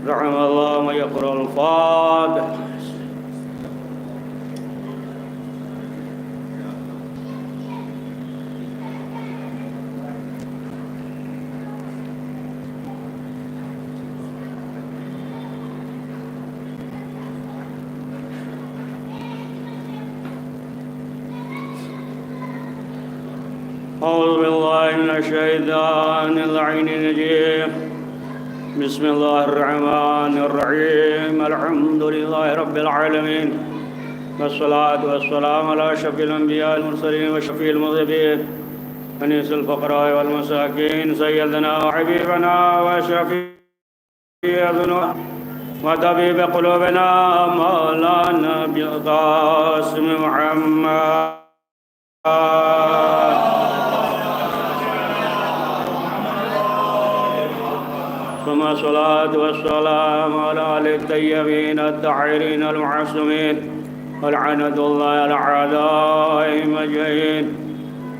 رحم الله من يقرأ الفاتحة. أعوذ بالله من الشيطان اللعين الرجيم. بسم الله الرحمن الرحيم. الحمد لله رب العالمين، والصلاة والسلام على أشرف الأنبياء المرسلين وشفيع المذنبين أنيس الفقراء والمساكين سيدنا وحبيبنا وشفيع ذنوبنا وطبيب قلوبنا مولانا بالقاسم محمد. ثم الصلاة والسلام على آل الطيبين الطاهرين المعصومين، ولعنة الله على أعدائهم أجمعين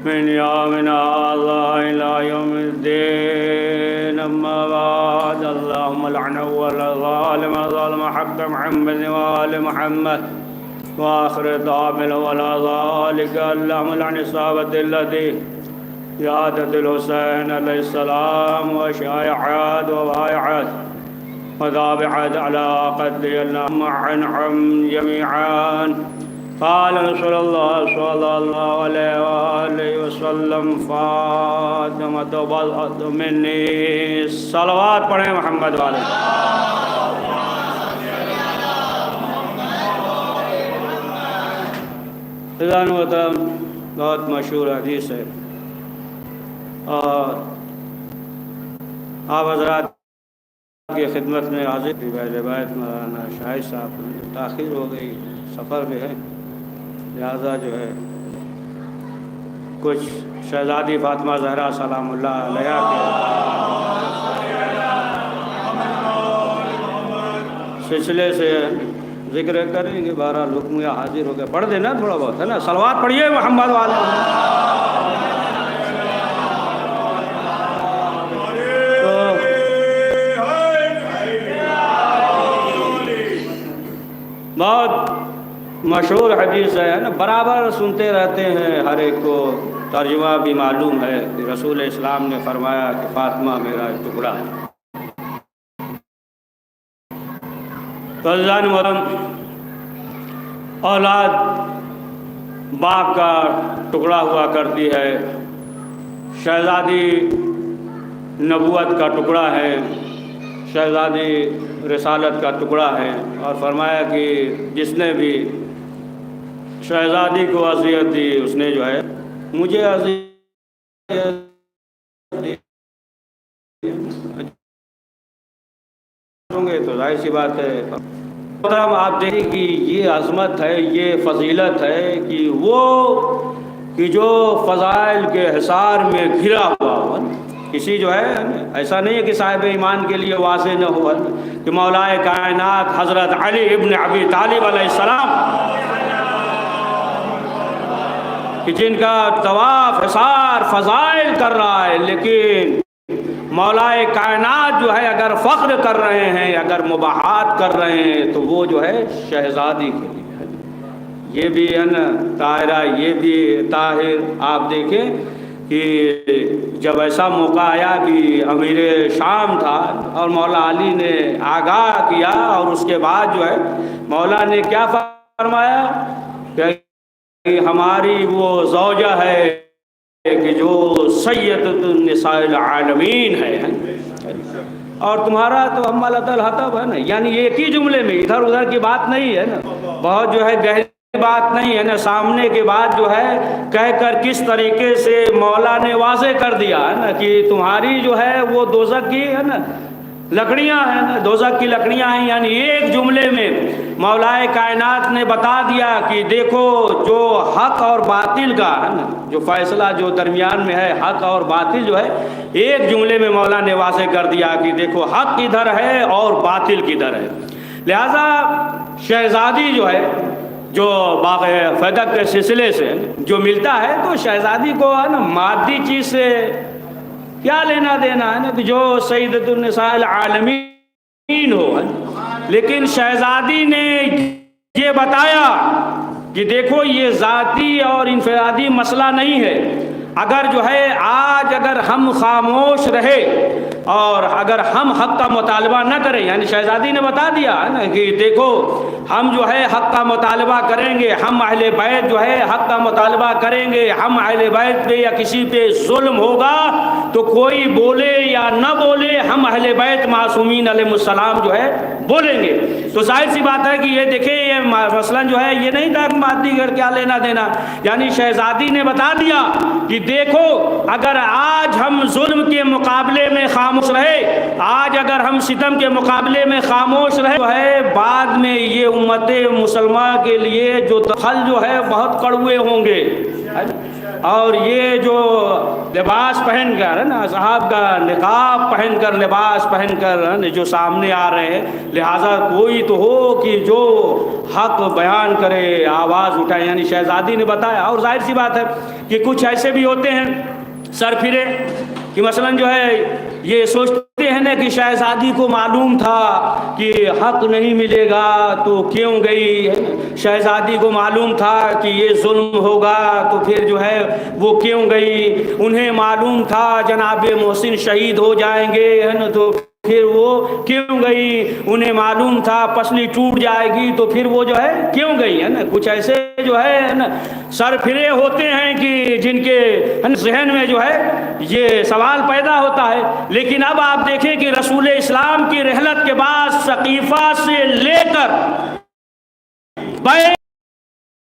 من يومنا هذا إلى يوم الدين. أما بعد، اللهم لعن أول ظالم ظالم حق محمد وآل محمد، وآخر طابل ولا ذلك. اللهم لعن الصحابة التي زيادة الحسين عليه السلام وشائعات وبائعات وذابحات على قتل اللهم عنهم جميعا. قال رسول الله صلى الله عليه وآله وسلم: فاطمة بضعة مني. صلوات پڑھیں محمد والے. بہت مشہور حدیث ہے، اور آپ حضرات کی خدمت میں حاضر تھی. روایت مولانا شاہد صاحب تاخیر ہو گئی، سفر میں ہے، لہذا جو ہے کچھ شہزادی فاطمہ زہرا سلام اللہ علیہ کے سلسلے سے ذکر کریں گے. بہرحال حکم یا حاضر ہو گئے. پڑھ دینا تھوڑا بہت، ہے نا. صلوات پڑھیے محمد والے. بہت مشہور حدیث ہے نا، برابر سنتے رہتے ہیں، ہر ایک کو ترجمہ بھی معلوم ہے کہ رسول اسلام نے فرمایا کہ فاطمہ میرا ٹکڑا ہے. فضان مرم اولاد باپ کا ٹکڑا ہوا کرتی ہے، شہزادی نبوت کا ٹکڑا ہے، شہزادی رسالت کا ٹکڑا ہے. اور فرمایا کہ جس نے بھی شہزادی کو اذیت دی اس نے جو ہے مجھے اذیت دی. تو ظاہر سی بات ہے آپ دیکھیں کہ یہ عظمت ہے، یہ فضیلت ہے کہ وہ کہ جو فضائل کے حصار میں گھرا ہوا ہو. کسی جو ہے ایسا نہیں ہے کہ صاحب ایمان کے لیے واضح نہ ہو کہ مولائے کائنات حضرت علی ابن ابی طالب علیہ السلام کہ جن کا طواف حصار فضائل کر رہا ہے، لیکن مولائے کائنات جو ہے اگر فخر کر رہے ہیں، اگر مباحات کر رہے ہیں تو وہ جو ہے شہزادی کے لیے ہے. یہ بھی ہے نا طاہرہ، یہ بھی طاہر. آپ دیکھیں کہ جب ایسا موقع آیا کہ امیر شام تھا اور مولا علی نے آگاہ کیا، اور اس کے بعد جو ہے مولا نے کیا فرمایا کہ ہماری وہ زوجہ ہے کہ جو سیدۃ النساء العالمین ہے، اور تمہارا تو حمالۃ الحطب ہے نا. یعنی ایک ہی جملے میں، ادھر ادھر کی بات نہیں ہے نا، بہت جو ہے گہری بات نہیں ہے نا. سامنے کے بعد جو ہے کہہ کر کس طریقے سے مولا نے واضح کر دیا ہے نا کہ تمہاری جو ہے وہ دوزخ کی ہے نا لکڑیاں ہیں نا، دوزخ کی لکڑیاں ہیں. یعنی ایک جملے میں مولائے کائنات نے بتا دیا کہ دیکھو جو حق اور باطل کا ہے نا، جو فیصلہ جو درمیان میں ہے حق اور باطل جو ہے، ایک جملے میں مولا نے واضح کر دیا کہ دیکھو حق کدھر ہے اور باطل کدھر ہے. لہذا شہزادی جو ہے جو باغ فیدق کے سلسلے سے جو ملتا ہے، تو شہزادی کو ہے نا مادی چیز سے کیا لینا دینا ہے نا. جو سیدۃ النساء العالمین ہو. لیکن شہزادی نے یہ بتایا کہ دیکھو یہ ذاتی اور انفرادی مسئلہ نہیں ہے. اگر جو ہے آج اگر ہم خاموش رہے اور اگر ہم حق کا مطالبہ نہ کریں، یعنی شہزادی نے بتا دیا ہے نا کہ دیکھو ہم جو ہے حق کا مطالبہ کریں گے، ہم اہل بیت جو ہے حق کا مطالبہ کریں گے، ہم اہل بیت پہ یا کسی پہ ظلم ہوگا تو کوئی بولے یا نہ بولے، ہم اہل بیت معصومین علیہ السلام جو ہے بولیں گے. تو ظاہر سی بات ہے کہ یہ دیکھیں یہ مثلا جو ہے یہ نہیں تھا کہ مادی گھر کیا لینا دینا، یعنی شہزادی نے بتا دیا کہ دیکھو اگر آج ہم ظلم کے مقابلے میں خاموش رہے، آج اگر ہم ستم کے مقابلے میں خاموش رہے تو ہے بعد میں یہ امت مسلمہ کے لیے جو دخل جو ہے بہت کڑوے ہوں گے. اور یہ جو لباس پہن کر ہے نا صاحب کا نقاب پہن کر لباس پہن کر جو سامنے آ رہے ہیں، لہٰذا کوئی تو ہو کہ جو حق بیان کرے، آواز اٹھائے. یعنی شہزادی نے بتایا. اور ظاہر سی بات ہے کہ کچھ ایسے بھی ہوتے ہیں سر پھرے کہ مثلا جو ہے یہ سوچتے ہیں نا کہ شہزادی کو معلوم تھا کہ حق نہیں ملے گا تو کیوں گئی، شہزادی کو معلوم تھا کہ یہ ظلم ہوگا تو پھر جو ہے وہ کیوں گئی، انہیں معلوم تھا جناب محسن شہید ہو جائیں گے ہے نا تو پھر وہ کیوں گئی، انہیں معلوم تھا پسلی ٹوٹ جائے گی تو پھر وہ جو ہے کیوں گئی ہے نا. کچھ ایسے جو ہے نا سر پھرے ہوتے ہیں کہ جن کے ذہن میں جو ہے یہ سوال پیدا ہوتا ہے. لیکن اب آپ دیکھیں کہ رسول اسلام کی رحلت کے بعد ثقیفہ سے لے کر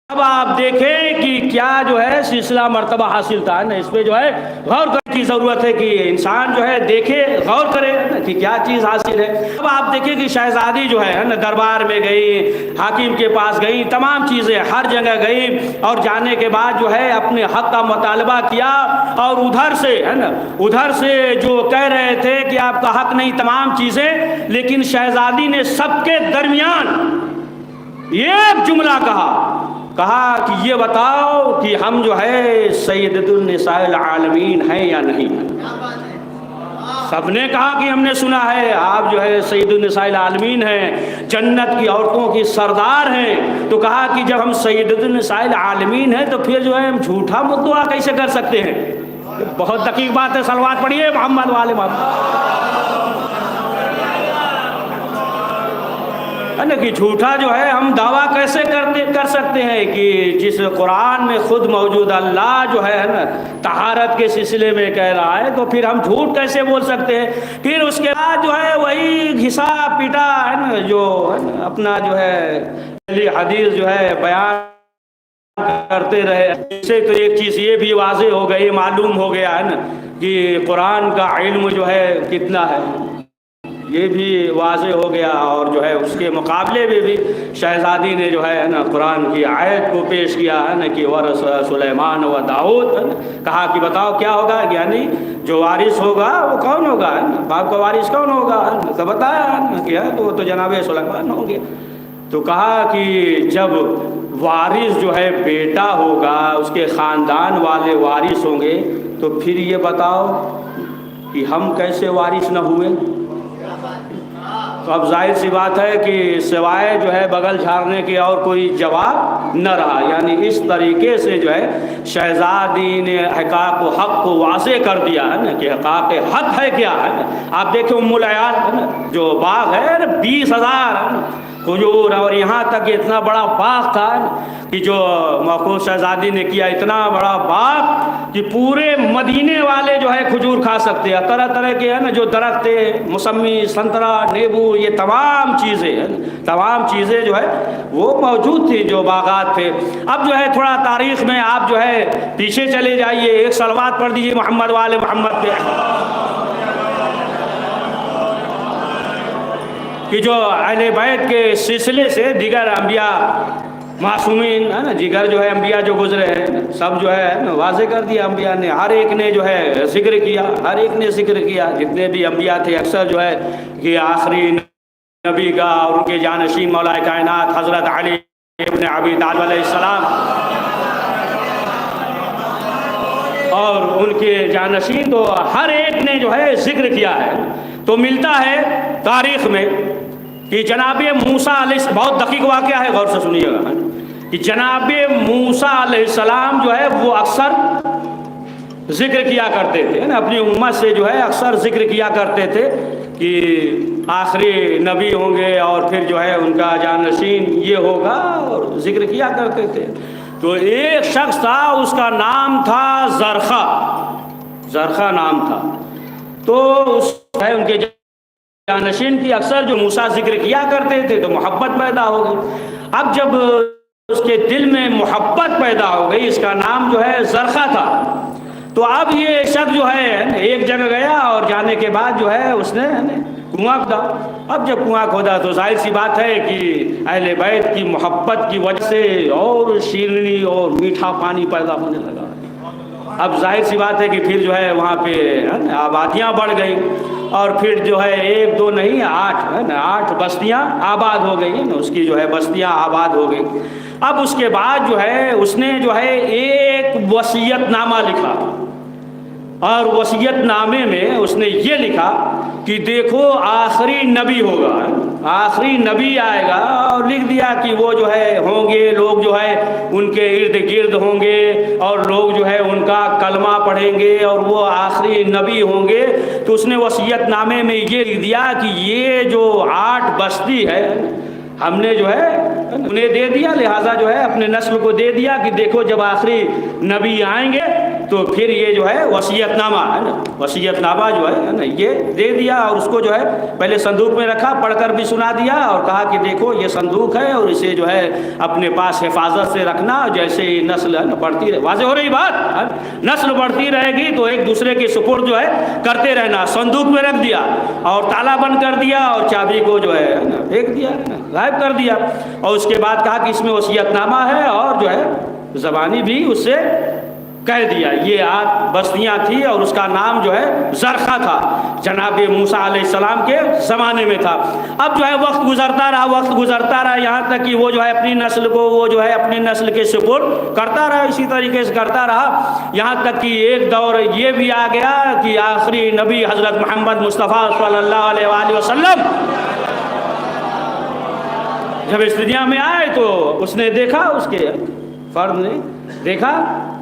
اب آپ دیکھیں کہ کیا جو ہے سلسلہ مرتبہ حاصل تھا نا. اس پہ جو ہے غور کرنے کی ضرورت ہے کہ انسان جو ہے دیکھے غور کرے کہ کیا چیز حاصل ہے. اب آپ دیکھیں کہ شہزادی جو ہے نا دربار میں گئی، حاکم کے پاس گئی، تمام چیزیں ہر جگہ گئی اور جانے کے بعد جو ہے اپنے حق کا مطالبہ کیا. اور ادھر سے ہے نا ادھر سے جو کہہ رہے تھے کہ آپ کا حق نہیں تمام چیزیں، لیکن شہزادی نے سب کے درمیان ایک جملہ کہا کہ یہ بتاؤ کہ ہم جو ہے سیدۃ النساء العالمین ہیں یا نہیں. سب نے کہا کہ ہم نے سنا ہے آپ جو ہے سید النساء العالمین ہیں، جنت کی عورتوں کی سردار ہیں. تو کہا کہ جب ہم سیدۃ النساء العالمین ہیں تو پھر جو ہے ہم جھوٹا مدعا کیسے کر سکتے ہیں. بہت دقیق بات ہے. صلوات پڑھیے محمد والے محمد کہ جھوٹا جو ہے ہم دعویٰ کیسے کر سکتے ہیں کہ جس قرآن میں خود موجود اللہ جو ہے نا طہارت کے سلسلے میں کہہ رہا ہے تو پھر ہم جھوٹ کیسے بول سکتے ہیں. پھر اس کے بعد جو ہے وہی گھسا پیٹا ہے نا جو ہے نا اپنا جو ہے حدیث جو ہے بیان کرتے رہے. اس سے تو ایک چیز یہ بھی واضح ہو گئی، معلوم ہو گیا ہے نا کہ قرآن کا علم جو ہے کتنا ہے، یہ بھی واضح ہو گیا. اور جو ہے اس کے مقابلے میں بھی شہزادی نے جو ہے نا قرآن کی آیت کو پیش کیا ہے نا کہ ورث سلیمان و داؤد، کہا کہ بتاؤ کیا ہوگا، یعنی جو وارث ہوگا وہ کون ہوگا، باپ کا وارث کون ہوگا. تو بتایا کہ تو جناب سلیمان ہوں گے. تو کہا کہ جب وارث جو ہے بیٹا ہوگا، اس کے خاندان والے وارث ہوں گے، تو پھر یہ بتاؤ کہ ہم کیسے وارث نہ ہوئے. تو اب ظاہر سی بات ہے کہ سوائے جو ہے بغل جھاڑنے کے اور کوئی جواب نہ رہا. یعنی اس طریقے سے جو ہے شہزادی نے حقاق و حق کو واضح کر دیا ہے نا کہ حقاق حق ہے کیا ہے نا. آپ دیکھیں ام العیال ہے نا جو باغ ہے نا 20,000 کھجور، اور یہاں تک اتنا بڑا باغ تھا کہ جو موقوف شہزادی نے کیا، اتنا بڑا باغ کہ پورے مدینے والے جو ہے کھجور کھا سکتے ہیں. طرح طرح کے ہے نا جو درخت تھے، موسمی، سنترا، نیبو، یہ تمام چیزیں جو ہے وہ موجود تھی جو باغات تھے. اب جو ہے تھوڑا تاریخ میں آپ جو ہے پیچھے چلے جائیے، ایک صلوات پڑھ دیجیے محمد والے محمد پہ کہ جو اہل بیت کے سلسلے سے دیگر انبیاء معصومین ہے نا دیگر جو ہے انبیاء جو گزرے ہیں سب جو ہے واضح کر دیا. انبیاء نے ہر ایک نے جو ہے ذکر کیا، جتنے بھی انبیاء تھے اکثر جو ہے کہ آخری نبی کا اور ان کے جانشین مولا کائنات حضرت علی ابن ابی طالب علیہ السلام اور ان کے جانشین، تو ہر ایک نے جو ہے ذکر کیا ہے۔ تو ملتا ہے تاریخ میں کہ جناب موسیٰ علیہ، بہت دقیق واقعہ ہے، غور سے سنیے گا، کہ جناب موسیٰ علیہ السلام جو ہے وہ اکثر ذکر کیا کرتے تھے، اپنی امت سے جو ہے اکثر ذکر کیا کرتے تھے کہ آخری نبی ہوں گے اور پھر جو ہے ان کا جانشین یہ ہوگا، اور ذکر کیا کرتے تھے۔ تو ایک شخص تھا، اس کا نام تھا زرخہ، زرخہ نام تھا۔ تو اس ہے ان کے جانشین کی اکثر جو موسیٰ ذکر کیا کرتے تھے تو محبت پیدا ہو گئی۔ اب جب اس کے دل میں محبت پیدا ہو گئی، اس کا نام جو ہے زرخہ تھا، تو اب یہ شخص جو ہے ایک جگہ گیا اور جانے کے بعد جو ہے اس نے کنواں کھودا۔ اب جب کنواں کھودا تو ظاہر سی بات ہے کہ اہل بیت کی محبت کی وجہ سے اور شیرینی اور میٹھا پانی پیدا ہونے لگا۔ اب ظاہر سی بات ہے کہ پھر جو ہے وہاں پہ آبادیاں بڑھ گئی، اور پھر جو ہے ایک دو نہیں 8 بستیاں آباد ہو گئی، اس کی جو ہے بستیاں آباد ہو گئی۔ اب اس کے بعد جو ہے اس نے جو ہے ایک وصیت نامہ لکھا، اور وصیت نامے میں اس نے یہ لکھا کہ دیکھو آخری نبی ہوگا، آخری نبی آئے گا، اور لکھ دیا کہ وہ جو ہے ہوں گے لوگ جو ہے ان کے ارد گرد ہوں گے، اور لوگ جو ہے ان کا کلمہ پڑھیں گے، اور وہ آخری نبی ہوں گے۔ تو اس نے وصیت نامے میں یہ لکھ دیا کہ یہ جو 8 بستی ہے ہم نے جو ہے انہیں دے دیا، لہٰذا جو ہے اپنے نسل کو دے دیا کہ دیکھو جب آخری نبی آئیں گے تو پھر یہ جو ہے وصیت نامہ ہے نا، وصیت نامہ جو ہے نا یہ دے دیا، اور اس کو جو ہے پہلے صندوق میں رکھا، پڑھ کر بھی سنا دیا، اور کہا کہ دیکھو یہ صندوق ہے اور اسے جو ہے اپنے پاس حفاظت سے رکھنا، جیسے ہی نسل ہے نا بڑھتی رہے، واضح ہو رہی بات، نسل بڑھتی رہے گی تو ایک دوسرے کے سپرد جو ہے کرتے رہنا۔ صندوق میں رکھ دیا اور تالا بند کر دیا، اور چابی کو جو ہے پھینک دیا، غائب کر دیا، اور اس کے بعد کہا کہ اس میں وصیت نامہ ہے، اور جو ہے زبانی بھی اس سے کہہ دیا۔ یہ 8 بستیاں تھیں اور اس کا نام جو ہے زرخہ تھا، جناب موسیٰ علیہ السلام کے زمانے میں تھا۔ اب جو ہے وقت گزرتا رہا، وقت گزرتا رہا، یہاں تک کہ وہ جو ہے اپنی نسل کو وہ جو ہے اپنی نسل کے سپرد کرتا رہا، اسی طریقے سے کرتا رہا، یہاں تک کہ ایک دور یہ بھی آ گیا کہ آخری نبی حضرت محمد مصطفیٰ صلی اللہ علیہ وآلہ وسلم جب اس دنیا میں آئے تو اس نے دیکھا، اس کے فرد نے دیکھا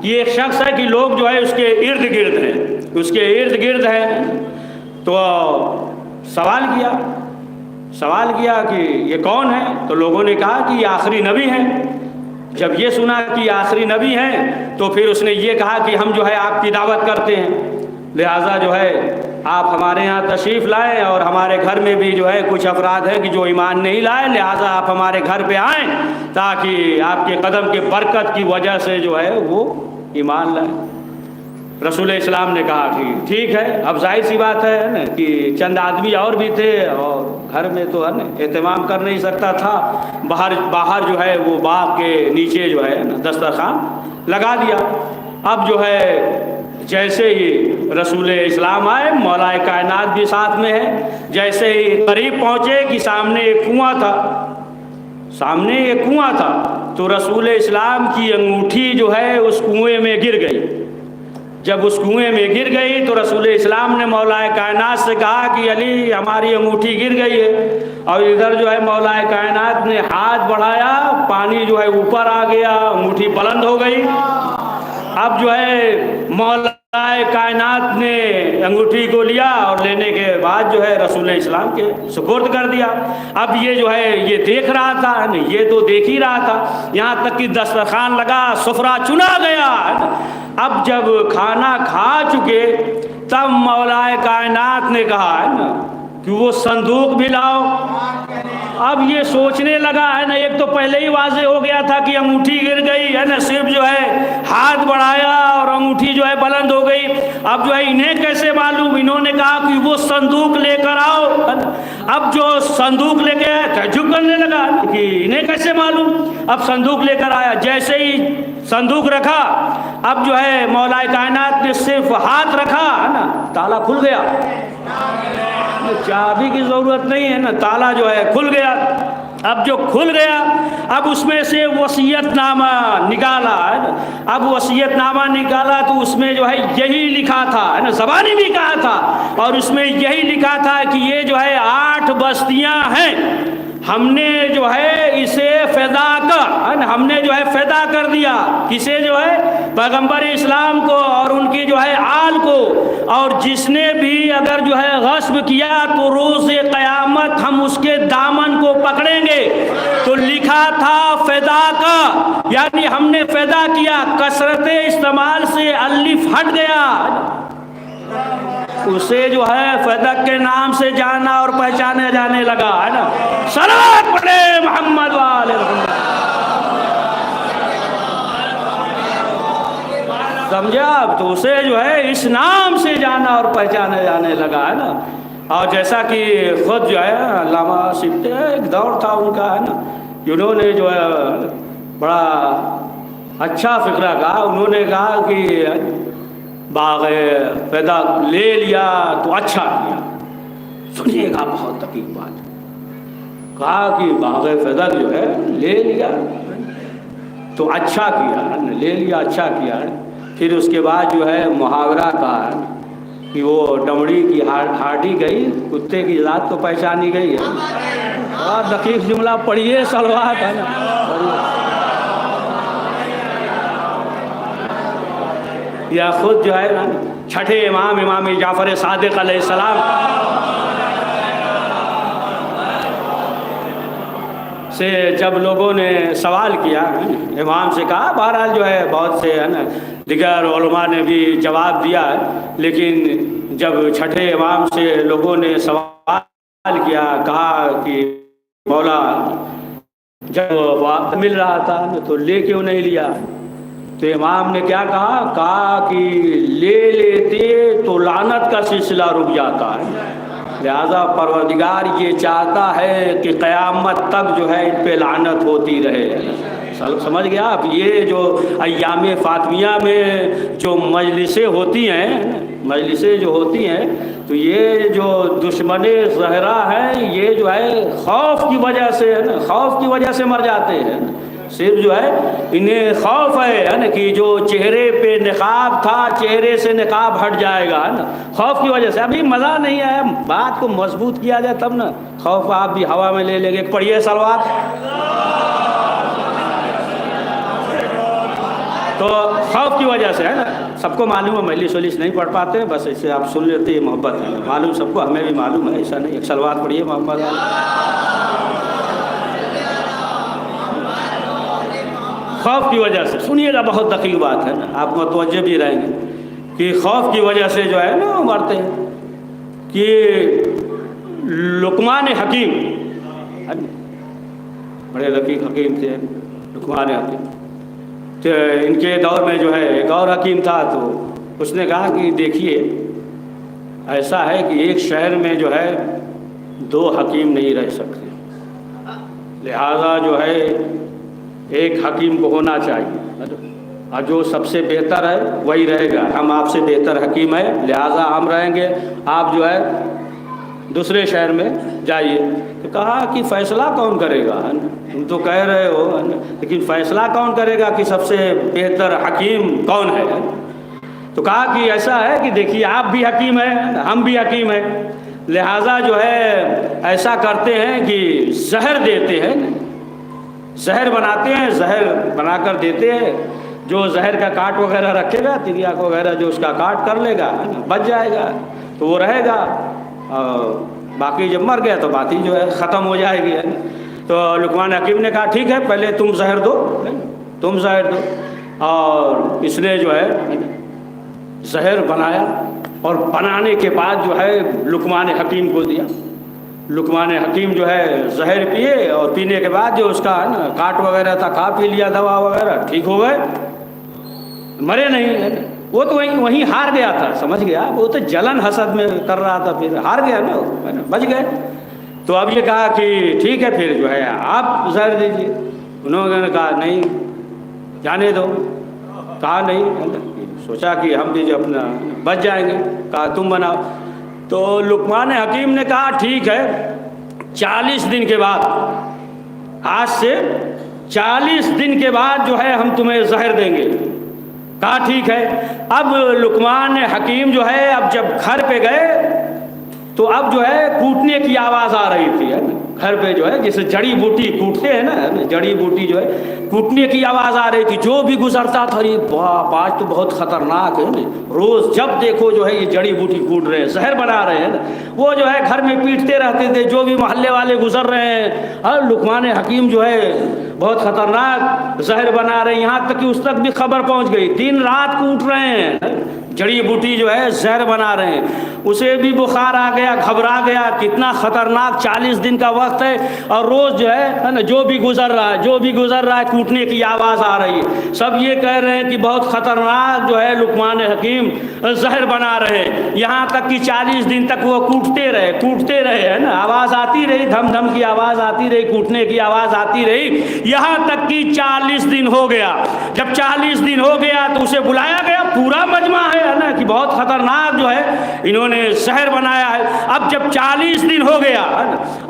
کہ ایک شخص ہے کہ لوگ جو ہے اس کے ارد گرد ہیں، اس کے ارد گرد ہیں، تو سوال کیا کہ یہ کون ہے؟ تو لوگوں نے کہا کہ یہ آخری نبی ہیں۔ جب یہ سنا کہ یہ آخری نبی ہیں تو پھر اس نے یہ کہا کہ ہم جو ہے آپ کی دعوت کرتے ہیں، لہٰذا جو ہے آپ ہمارے یہاں تشریف لائیں، اور ہمارے گھر میں بھی جو ہے کچھ افراد ہیں کہ جو ایمان نہیں لائے، لہٰذا آپ ہمارے گھر پہ آئیں تاکہ آپ کے قدم کے برکت کی وجہ سے جو ہے وہ ایمان لائیں۔ رسول اسلام نے کہا کہ ٹھیک ہے۔ اب ظاہر سی بات ہے نا کہ چند آدمی اور بھی تھے، اور گھر میں تو ہے نا اہتمام کر نہیں سکتا تھا، باہر جو ہے وہ باغ کے نیچے جو ہے نا دسترخوان لگا دیا۔ اب جو ہے جیسے ہی رسول اسلام آئے، مولا کائنات بھی ساتھ میں ہے، جیسے ہی قریب پہنچے کہ سامنے ایک کنواں تھا، تو رسول اسلام کی انگوٹھی جو ہے اس کنویں میں گر گئی۔ جب اس کنویں میں گر گئی تو رسول اسلام نے مولا کائنات سے کہا کہ علی ہماری انگوٹھی گر گئی ہے، اور ادھر جو ہے مولا کائنات نے ہاتھ بڑھایا، پانی جو ہے اوپر آ گیا، انگوٹھی بلند ہو گئی۔ اب جو ہے مولا کائنات نے انگوٹھی کو لیا، اور لینے کے بعد جو ہے رسول اسلام کے سپرد کر دیا۔ اب یہ جو ہے یہ دیکھ رہا تھا، یہ تو دیکھ ہی رہا تھا، یہاں تک کہ دسترخوان لگا، سفرہ چنا گیا۔ اب جب کھانا کھا چکے تب مولا کائنات نے کہا ہے نا کہ وہ صندوق بھی لاؤ۔ اب یہ سوچنے لگا ہے نا، ایک تو پہلے ہی واضح ہو گیا تھا کہ انگوٹھی گر گئی ہے نا، صرف جو ہے ہاتھ بڑھایا اور انگوٹھی جو ہے بلند ہو گئی۔ اب جو ہے انہیں کیسے معلوم؟ انہوں نے کہا کہ وہ صندوق لے کر آؤ۔ اب جو صندوق لے کے تعجب کرنے لگا کہ انہیں کیسے معلوم؟ اب صندوق لے کر آیا، جیسے ہی صندوق رکھا، اب جو ہے مولا کائنات نے صرف ہاتھ رکھا ہے نا، تالا کھل گیا۔ چابی کی ضرورت نہیں ہے نا، تالا جو ہے کھل گیا۔ اب جو کھل گیا اب اس میں سے وصیت نامہ نکالا ہے نا. اب وصیت نامہ نکالا تو اس میں جو ہے یہی لکھا تھا ہے نا, زبانی بھی کہا تھا اور اس میں یہی لکھا تھا کہ یہ جو ہے 8 بستیاں ہیں, ہم نے جو ہے اسے فدا ہم نے جو ہے فدا کر دیا. کسے جو ہے پیغمبر اسلام کو اور ان کی جو ہے آل کو, اور جس نے بھی اگر جو ہے غصب کیا تو روز قیامت ہم اس کے دامن کو پکڑیں گے. تو لکھا تھا فدا کا, یعنی ہم نے فدا کیا, کثرت استعمال سے الف ہٹ گیا, اسے جو ہے فدق کے نام سے جانا اور پہچانے جانے لگا ہے نا. صلوات پڑھے محمد والے محمد. سمجھا آپ, تو اسے جو ہے اس نام سے جانا اور پہچانے جانے لگا ہے نا. اور جیسا کہ خود جو ہے علامہ سبتے ایک دور تھا ان کا ہے نا, انہوں نے جو ہے بڑا اچھا فکرہ کہا. انہوں نے کہا کہ باغ فدا لے لیا تو اچھا کیا. سنیے گا بہت دقیق بات. کہا کہ باغ فدا جو ہے لے لیا تو اچھا کیا, لے لیا اچھا کیا. پھر اس کے بعد جو ہے محاورہ کہا کہ وہ ڈمڑی کی ہاڈی گئی, کتے کی ذات کو پہچانی گئی ہے. بہت دقیق جملہ پڑھیے صلوات ہے نا. یا خود جو ہے نا چھٹے امام جعفر صادق علیہ السلام سے جب لوگوں نے سوال کیا, امام سے کہا, بہرحال جو ہے بہت سے ہے نا دیگر علماء نے بھی جواب دیا ہے, لیکن جب چھٹے امام سے لوگوں نے سوال کیا, کہا کہ مولا جب وقت مل رہا تھا تو لے کیوں نہیں لیا؟ تو امام نے کیا کہا؟ کہا کہ لے لیتے تو لعنت کا سلسلہ رک جاتا ہے, لہذا پروردگار یہ چاہتا ہے کہ قیامت تک جو ہے ان پہ لعنت ہوتی رہے. سمجھ گیا آپ؟ یہ جو ایام فاطمیہ میں جو مجلسیں ہوتی ہیں تو یہ جو دشمن زہرا ہیں یہ جو ہے خوف کی وجہ سے ہے نا, خوف کی وجہ سے مر جاتے ہیں. صرف جو ہے انہیں خوف ہے نا کہ جو چہرے پہ نقاب تھا چہرے سے نقاب ہٹ جائے گا ہے نا, خوف کی وجہ سے. ابھی مزہ نہیں ہے, بات کو مضبوط کیا جائے تب نا, خوف آپ بھی ہوا میں لے لیں گے. پڑھیے صلوات. تو خوف کی وجہ سے ہے نا, سب کو معلوم ہے, مجلس ولیس نہیں پڑھ پاتے, بس اسے آپ سن لیتے, یہ محبت ہے, معلوم سب کو, ہمیں بھی معلوم ہے, ایسا نہیں. ایک صلوات پڑھیے محمد. خوف کی وجہ سے, سنیے گا بہت دقیق بات ہے نا, آپ متوجہ بھی رہیں گے کہ خوف کی وجہ سے جو ہے نا مرتے ہیں. کہ لقمان حکیم بڑے دقیق حکیم تھے لقمان حکیم. تو ان کے دور میں جو ہے ایک اور حکیم تھا, تو اس نے کہا کہ دیکھیے ایسا ہے کہ ایک شہر میں جو ہے 2 حکیم نہیں رہ سکتے, لہذا جو ہے ایک حکیم کو ہونا چاہیے, اور جو سب سے بہتر ہے وہی رہے گا. ہم آپ سے بہتر حکیم ہیں, لہذا ہم رہیں گے, آپ جو ہے دوسرے شہر میں جائیے. تو کہا کہ فیصلہ کون کرے گا؟ تم تو کہہ رہے ہو, لیکن فیصلہ کون کرے گا کہ سب سے بہتر حکیم کون ہے؟ تو کہا کہ ایسا ہے کہ دیکھیے آپ بھی حکیم ہیں, ہم بھی حکیم ہیں, لہذا جو ہے ایسا کرتے ہیں کہ زہر دیتے ہیں, زہر بناتے ہیں, زہر بنا کر دیتے ہیں. جو زہر کا کاٹ وغیرہ رکھے گا, تریاک وغیرہ جو اس کا کاٹ کر لے گا بچ جائے گا تو وہ رہے گا, اور باقی جب مر گیا تو بات ہی جو ہے ختم ہو جائے گی. تو لقمان حکیم نے کہا ٹھیک ہے, پہلے تم زہر دو. اور اس نے جو ہے زہر بنایا, اور بنانے کے بعد جو ہے لقمان حکیم کو دیا. لقمان حکیم جو ہے زہر پیے, اور پینے کے بعد جو اس کا نا کاٹ وغیرہ تھا کھا پی لیا, دوا وغیرہ, ٹھیک ہو گئے, مرے نہیں. وہ تو وہیں ہار گیا تھا, سمجھ گیا, وہ تو جلن حسد میں کر رہا تھا, پھر ہار گیا نا, بچ گئے. تو اب یہ کہا کہ ٹھیک ہے پھر جو ہے آپ زہر دیجیے. انہوں نے کہا نہیں, جانے دو. کہا نہیں, سوچا کہ ہم بھی جو اپنا بچ جائیں گے, کہا تم بناؤ. تو لقمان حکیم نے کہا ٹھیک ہے, 40 دن کے بعد آج سے 40 دن کے بعد جو ہے ہم تمہیں زہر دیں گے۔ کہا ٹھیک ہے۔ اب لقمان حکیم جو ہے اب جب گھر پہ گئے تو اب جو ہے کوٹنے کی آواز آ رہی تھی، ہے نا، گھر پہ جو ہے جیسے جڑی بوٹی کوٹتے ہیں نا، جڑی بوٹی جو ہے کوٹنے کی آواز آ رہی تھی۔ جو بھی گزرتا تھا یہ باپ آج تو بہت خطرناک ہے نا، روز جب دیکھو جو ہے یہ جڑی بوٹی کوٹ رہے ہیں، زہر بنا رہے ہیں نا۔ وہ جو ہے گھر میں پیٹتے رہتے تھے، جو بھی محلے والے گزر رہے ہیں، اور لقمان حکیم جو ہے بہت خطرناک زہر بنا رہے ہیں، یہاں تک کہ اس تک بھی خبر پہنچ گئی، دن رات کوٹ رہے ہیں، جڑی بوٹی جو ہے زہر بنا رہے ہیں۔ اسے بھی بخار آ گیا، گھبرا گیا، کتنا خطرناک 40 دن کا وقت ہے، اور روز جو ہے نا جو بھی گزر رہا ہے، جو بھی گزر رہا ہے کوٹنے کی آواز آ رہی ہے۔ سب یہ کہہ رہے ہیں کہ بہت خطرناک جو ہے لقمان حکیم زہر بنا رہے ہیں، یہاں تک کہ 40 دن تک وہ کوٹتے رہے، ہے نا، آواز آتی رہی، دھم دھم کی آواز آتی رہی، کوٹنے کی آواز آتی رہی، یہاں تک کہ 40 دن ہو گیا۔ جب 40 دن ہو گیا تو اسے بلایا گیا، پورا مجمع ہے نا کہ بہت خطرناک جو ہے انہوں نے زہر بنایا ہے۔ اب جب 40 دن ہو گیا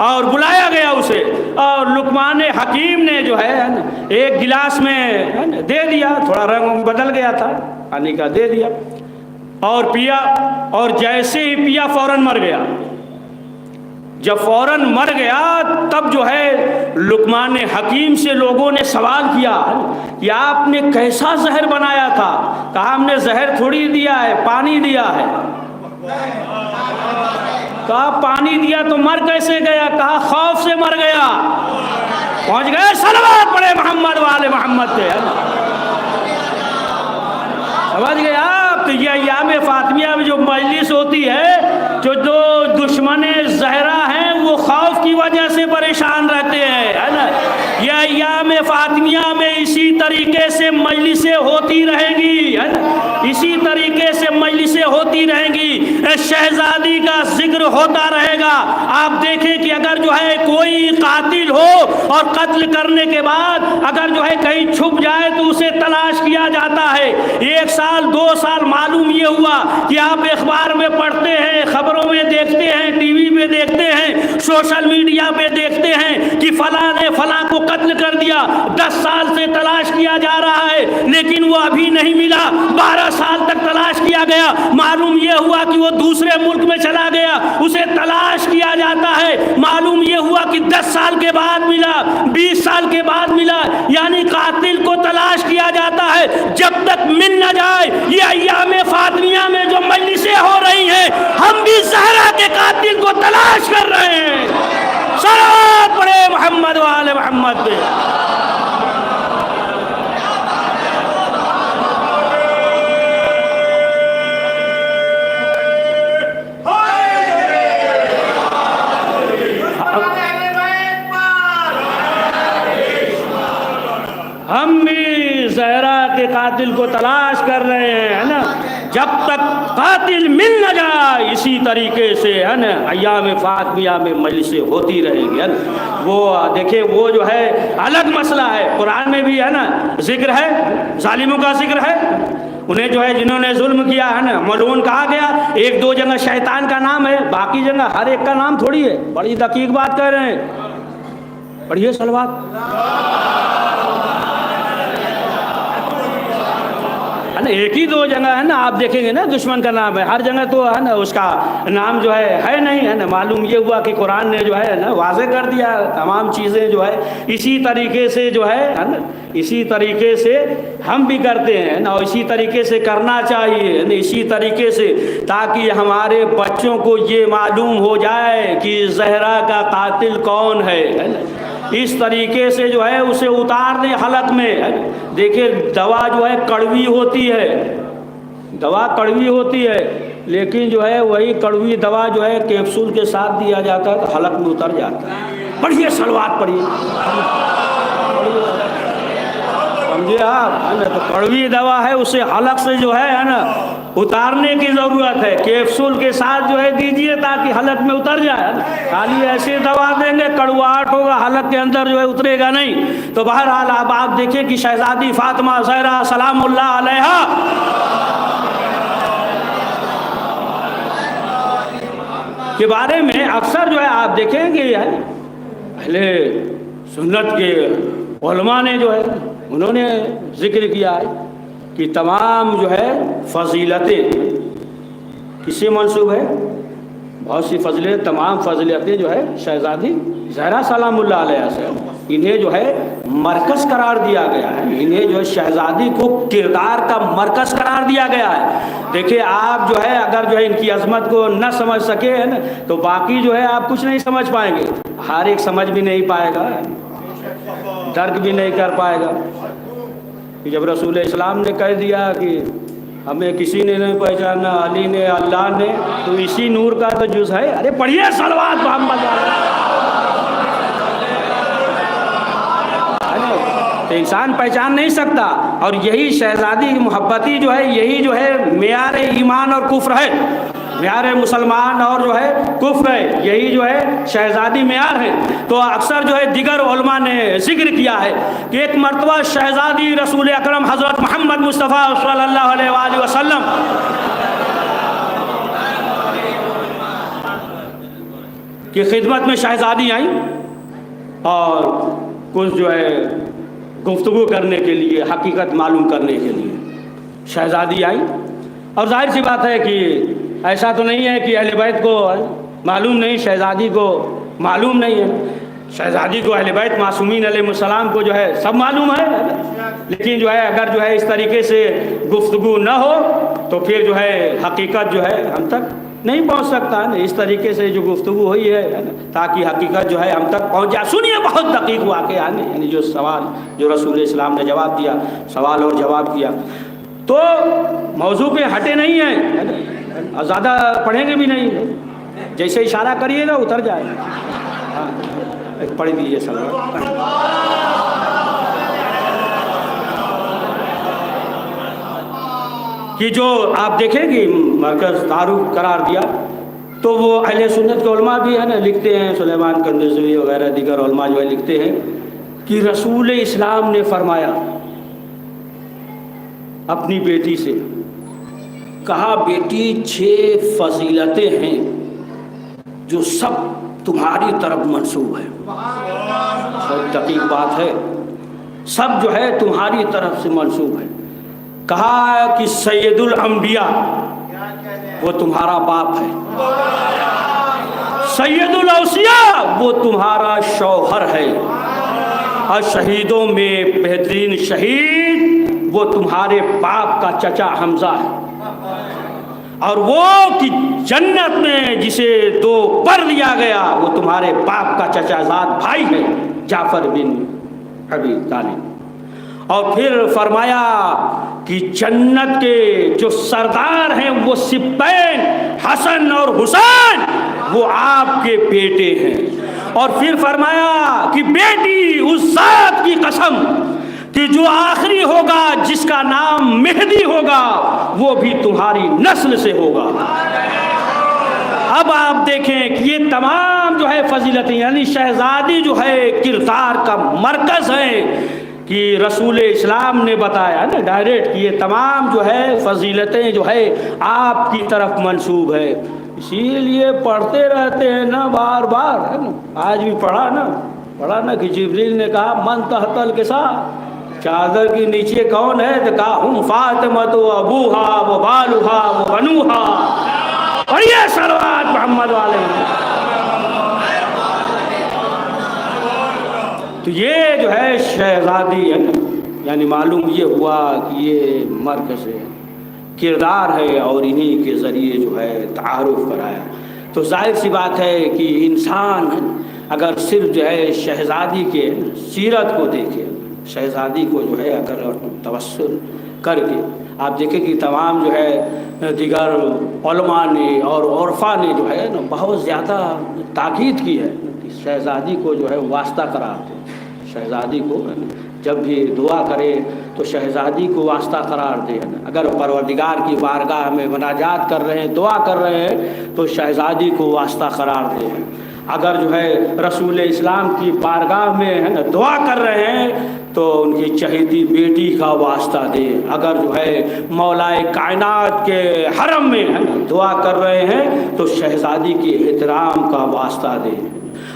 اور بلایا گیا اسے، اور لقمان حکیم نے جو ہے ایک گلاس میں دے دیا، تھوڑا رنگ بدل گیا تھا پانی کا، دے دیا اور پیا، اور جیسے ہی پیا فوراً مر گیا۔ جب فوراً مر گیا تب جو ہے لقمان حکیم سے لوگوں نے سوال کیا کہ آپ نے کیسا زہر بنایا تھا؟ کہا ہم نے زہر تھوڑی دیا ہے، پانی دیا ہے۔ کہا پانی دیا تو مر کیسے گیا؟ کہا خوف سے مر گیا۔ پہنچ گئے، صلوات پڑھے محمد والے محمد پہ، سمجھ گئے آپ؟ تو یہ ایام فاطمیہ میں جو مجلس ہوتی ہے، جو دشمن زہرا ہیں وہ خوف کی وجہ سے پریشان رہتے ہیں، ہے نا۔ یہ ایام فاطمیہ میں اسی طریقے سے مجلسیں ہوتی رہیں گی، ہے نا، اسی طریقے سے مجلسیں ہوتی رہیں گی، شہزادی کا ذکر ہوتا رہے گا۔ آپ دیکھیں کہ اگر جو ہے کوئی قاتل ہو اور قتل کرنے کے بعد اگر جو ہے کہیں چھپ جائے تو اسے تلاش کیا جاتا ہے۔ 1 سال 2 سال معلوم یہ ہوا کہ آپ اخبار میں پڑھتے ہیں، خبروں میں دیکھتے ہیں، ٹی وی پہ دیکھتے ہیں، سوشل میڈیا پہ دیکھتے ہیں کہ فلاں نے فلاں کو قتل کر دیا، 10 سال سے تلاش کیا جا رہا ہے لیکن وہ ابھی نہیں ملا، 12 سال تک تلاش کیا گیا، معلوم یہ ہوا کہ وہ دوسرے ملک میں چلا گیا، اسے تلاش کیا جاتا ہے، معلوم یہ ہوا کہ 10 سال کے بعد ملا، 20 سال کے بعد ملا، یعنی قاتل کو تلاش کیا جاتا ہے جب تک مل نہ جائے۔ یہ ایام فاطمیہ میں جو مجلسیں ہو رہی ہیں، ہم بھی زہرا کے قاتل کو تلاش کر رہے ہیں۔ صلوات پڑھے محمد والے محمد پہ۔ ہم بھی زہرا کے قاتل کو تلاش کر رہے ہیں، ہے نا، جب تک قاتل مل نہ جائے۔ اسی طریقے سے ہے نا ایام فاطمیہ میں مجلسیں ہوتی رہیں گی۔ وہ دیکھیں وہ جو ہے الگ مسئلہ ہے، قرآن میں بھی ہے نا ذکر ہے، ظالموں کا ذکر ہے، انہیں جو ہے جنہوں نے ظلم کیا ہے نا ملعون کہا گیا۔ 1-2 جگہ شیطان کا نام ہے، باقی جگہ ہر ایک کا نام تھوڑی ہے۔ بڑی دقیق بات کہہ رہے ہیں، پڑھیے صلوات۔ ایک ہی 2 جگہ ہے نا آپ دیکھیں گے نا دشمن کا نام ہے، ہر جگہ تو ہے نا اس کا نام جو ہے نہیں، ہے نا۔ معلوم یہ ہوا کہ قرآن نے جو ہے نا واضح کر دیا تمام چیزیں جو ہے اسی طریقے سے جو ہے نا، اسی طریقے سے ہم بھی کرتے ہیں نا، اور اسی طریقے سے کرنا چاہیے نا، اسی طریقے سے، تاکہ ہمارے بچوں کو یہ معلوم ہو جائے کہ زہرا کا قاتل کون ہے نا۔ اس طریقے سے جو ہے اسے اتار دیں حلق میں۔ دیکھیں دوا جو ہے کڑوی ہوتی ہے، دوا کڑوی ہوتی ہے، لیکن جو ہے وہی کڑوی دوا جو ہے کیپسول کے ساتھ دیا جاتا ہے تو حلق میں اتر جاتا ہے۔ پڑھیے صلوات پڑھیے، سمجھے آپ؟ تو کڑوی دوا ہے اسے حلق سے جو ہے نا اتارنے کی ضرورت ہے، کیپسول کے ساتھ جو ہے دیجئے تاکہ حلق میں اتر جائے۔ خالی ایسے دوا دیں گے کڑواہٹ ہوگا، حلق کے اندر جو ہے اترے گا نہیں۔ تو بہرحال اب آپ دیکھیں کہ شہزادی فاطمہ زہرا سلام اللہ علیہا کے بارے میں اکثر جو ہے آپ دیکھیں کہ اہل سنت کے علماء نے جو ہے انہوں نے ذکر کیا ہے کہ تمام جو ہے فضیلتیں کس سے منسوب ہے؟ بہت سی فضیلتیں، تمام فضیلتیں جو ہے شہزادی زہرا سلام اللہ علیہ سے، انہیں جو ہے مرکز قرار دیا گیا ہے، انہیں جو ہے شہزادی کو کردار کا مرکز قرار دیا گیا ہے۔ دیکھیں آپ جو ہے اگر جو ہے ان کی عظمت کو نہ سمجھ سکے ہیں نا تو باقی جو ہے آپ کچھ نہیں سمجھ پائیں گے، ہر ایک سمجھ بھی نہیں پائے گا، درک بھی نہیں کر پائے گا۔ جب رسول اسلام نے کہہ دیا کہ ہمیں کسی نے نہیں پہچانا، علی نے، اللہ نے، تو اسی نور کا تو جز ہے۔ ارے پڑھیے صلوات محمد تو انسان پہچان نہیں سکتا، اور یہی شہزادی کی محبتی جو ہے یہی جو ہے معیار ایمان اور کفر ہے، معیار مسلمان اور جو ہے کفر ہے، یہی جو ہے شہزادی معیار ہے۔ تو اکثر جو ہے دیگر علماء نے ذکر کیا ہے کہ ایک مرتبہ شہزادی رسول اکرم حضرت محمد مصطفیٰ صلی اللہ علیہ وآلہ وسلم کی خدمت میں شہزادی آئیں اور کچھ جو ہے گفتگو کرنے کے لیے، حقیقت معلوم کرنے کے لیے شہزادی آئیں، اور ظاہر سی بات ہے کہ ایسا تو نہیں ہے کہ اہل بیت کو معلوم نہیں، شہزادی کو معلوم نہیں ہے، شہزادی کو اہل بیت معصومین علیہ السلام کو جو ہے سب معلوم ہے، لیکن جو ہے اگر جو ہے اس طریقے سے گفتگو نہ ہو تو پھر جو ہے حقیقت جو ہے ہم تک نہیں پہنچ سکتا ہے، اس طریقے سے جو گفتگو ہوئی ہے تاکہ حقیقت جو ہے ہم تک پہنچ جائے۔ سنیے بہت دقیق واقعہ ہے، یعنی جو سوال جو رسول اسلام نے جواب دیا، سوال اور جواب کیا، تو موضوع پہ ہٹے نہیں ہیں اور زیادہ پڑھیں گے بھی نہیں، جیسے اشارہ کریے گا اتر جائے گا۔ پڑھ دیجیے سوال۔ کہ جو آپ دیکھیں کہ مرکز تعارف قرار دیا تو وہ اہل سنت کے علماء بھی ہے نا لکھتے ہیں، سلیمان کندزوی وغیرہ دیگر علماء جو ہے لکھتے ہیں کہ رسول اسلام نے فرمایا اپنی بیٹی سے، کہا بیٹی 6 فضیلتیں ہیں جو سب تمہاری طرف منسوب ہے۔ بہت دقیق بات ہے، سب جو ہے تمہاری طرف سے منسوب ہے۔ کہا کہ سید الانبیاء وہ تمہارا باپ ہے، سید الاوصیاء وہ تمہارا شوہر ہے، اور شہیدوں میں بہترین شہید وہ تمہارے باپ کا چچا حمزہ ہے، اور وہ کہ جنت میں جسے 2 پر لیا گیا وہ تمہارے باپ کا چچا زاد بھائی ہے، جعفر بن ابی طالب۔ اور پھر فرمایا کہ جنت کے جو سردار ہیں وہ سبتین حسن اور حسین وہ آپ کے بیٹے ہیں، اور پھر فرمایا کہ بیٹی اس ذات کی قسم کہ جو آخری ہوگا جس کا نام مہدی ہوگا وہ بھی تمہاری نسل سے ہوگا۔ اب آپ دیکھیں کہ یہ تمام جو ہے فضیلتیں، یعنی شہزادی جو ہے کردار کا مرکز ہے، کہ رسول اسلام نے بتایا نا ڈائریکٹ کہ یہ تمام جو ہے فضیلتیں جو ہے آپ کی طرف منسوب ہے، اسی لیے پڑھتے رہتے ہیں نا بار بار، ہے نا، آج بھی پڑھا نا کہ جبریل نے کہا من تحت الکساء، چادر کے نیچے کون ہے؟ تو کہا ہم فاطمہ و ابوہا و بالوہا و بنوہا۔ پڑھیے صلوات محمد علیہ۔ تو یہ جو ہے شہزادی ہے، یعنی معلوم یہ ہوا کہ یہ مرکز ہے، کردار ہے، اور انہی کے ذریعے جو ہے تعارف کرایا۔ تو ظاہر سی بات ہے کہ انسان اگر صرف جو ہے شہزادی کے سیرت کو دیکھے، شہزادی کو جو ہے اگر توسل کر کے آپ دیکھیں کہ تمام جو ہے دیگر علماء نے اور عرفا نے جو ہے نا بہت زیادہ تاکید کی ہے کہ شہزادی کو جو ہے واسطہ قرار دے، شہزادی کو جب بھی دعا کرے تو شہزادی کو واسطہ قرار دے، اگر پروردگار کی بارگاہ میں مناجات کر رہے ہیں، دعا کر رہے ہیں تو شہزادی کو واسطہ قرار دے، اگر جو ہے رسول اسلام کی بارگاہ میں ہے نا دعا کر رہے ہیں تو ان کی چہیتی بیٹی کا واسطہ دے، اگر جو ہے مولا کائنات کے حرم میں ہے نا دعا کر رہے ہیں تو شہزادی کے احترام کا واسطہ دے،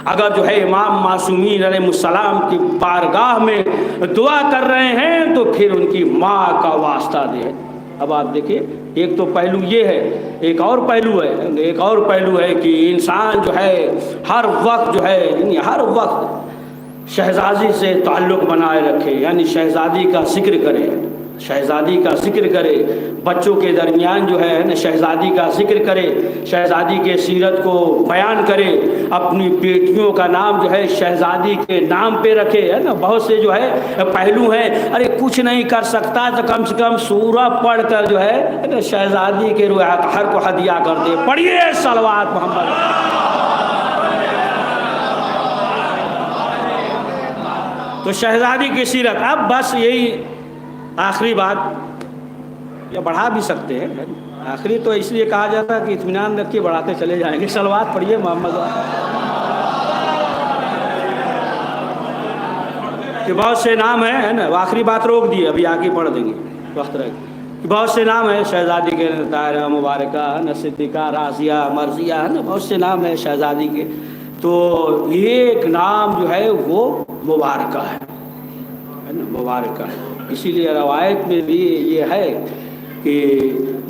اگر جو ہے امام معصومین علیہ السلام کی بارگاہ میں دعا کر رہے ہیں تو پھر ان کی ماں کا واسطہ دے۔ اب آپ دیکھیے ایک تو پہلو یہ ہے، ایک اور پہلو ہے کہ انسان جو ہے ہر وقت جو ہے یعنی ہر وقت شہزادی سے تعلق بنائے رکھے، یعنی شہزادی کا ذکر کرے، بچوں کے درمیان جو ہے شہزادی کا ذکر کرے، شہزادی کے سیرت کو بیان کرے، اپنی بیٹیوں کا نام جو ہے شہزادی کے نام پہ رکھے، ہے نا۔ بہت سے جو ہے پہلو ہیں، ارے کچھ نہیں کر سکتا تو کم سے کم سورہ پڑھ کر جو ہے شہزادی کے روح اطہر کو ہدیہ کر دے۔ پڑھیے صلوات محمد۔ تو شہزادی کی سیرت۔ اب بس یہی آخری بات، یا بڑھا بھی سکتے ہیں، آخری تو اس لیے کہا جاتا ہے کہ اطمینان رکھیے، بڑھاتے چلے جائیں گے۔ صلوات پڑھیے محمد۔ کہ بہت سے نام ہیں، ہے نا، آخری بات روک دیے، ابھی آگے پڑھ دیں گے وقت رہے گا۔ بہت سے نام ہیں شہزادی کے، طاہرہ، مبارکہ، صدیقہ، راضیہ، مرضیہ، ہے نا، بہت سے نام ہیں شہزادی کے۔ تو ایک نام جو ہے وہ مبارکہ ہے نا، مبارکہ ہے۔ اسی لیے روایت میں بھی یہ ہے کہ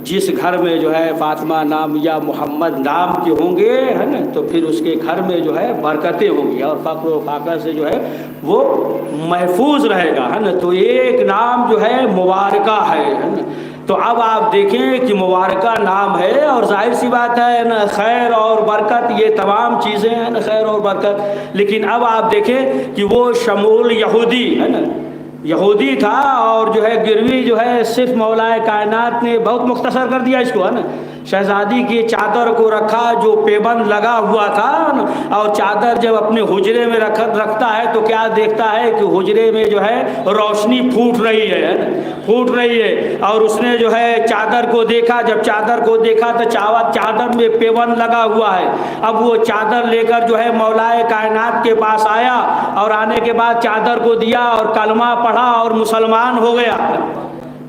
جس گھر میں جو ہے فاطمہ نام یا محمد نام کے ہوں گے، ہے نا، تو پھر اس کے گھر میں جو ہے برکتیں ہوں گی اور فقر و فاقہ سے جو ہے وہ محفوظ رہے گا، ہے نا۔ تو ایک نام جو ہے مبارکہ ہے نا۔ تو اب آپ دیکھیں کہ مبارکہ نام ہے، اور ظاہر سی بات ہے نا، خیر اور برکت یہ تمام چیزیں ہیں نا، خیر اور برکت۔ لیکن اب آپ دیکھیں کہ وہ شمول یہودی ہے نا، یہودی تھا، اور جو ہے گروی جو ہے صرف مولا کائنات نے بہت مختصر کر دیا اس کو، ہے نا۔ شہزادی کی چادر کو رکھا جو پیبند لگا ہوا تھا، اور چادر جب اپنے حجرے میں رکھتا ہے تو کیا دیکھتا ہے کہ حجرے میں جو ہے روشنی پھوٹ رہی ہے، پھوٹ رہی ہے۔ اور اس نے جو ہے چادر کو دیکھا، جب چادر کو دیکھا تو چادر میں پیبند لگا ہوا ہے۔ اب وہ چادر لے کر جو ہے مولا کائنات کے پاس آیا، اور آنے کے بعد چادر کو دیا اور کلمہ پڑھا اور مسلمان ہو گیا۔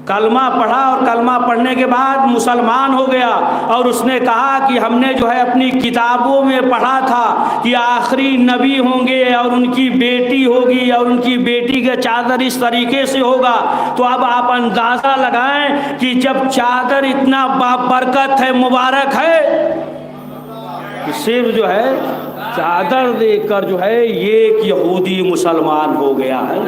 کلمہ پڑھا اور کلمہ پڑھنے کے بعد مسلمان ہو گیا، اور اس نے کہا کہ ہم نے جو ہے اپنی کتابوں میں پڑھا تھا کہ آخری نبی ہوں گے اور ان کی بیٹی ہوگی، اور ان کی بیٹی کا چادر اس طریقے سے ہوگا۔ تو اب آپ اندازہ لگائیں کہ جب چادر اتنا بابرکت ہے، مبارک ہے، صرف جو ہے چادر دیکھ کر جو ہے ایک یہودی مسلمان ہو گیا ہے،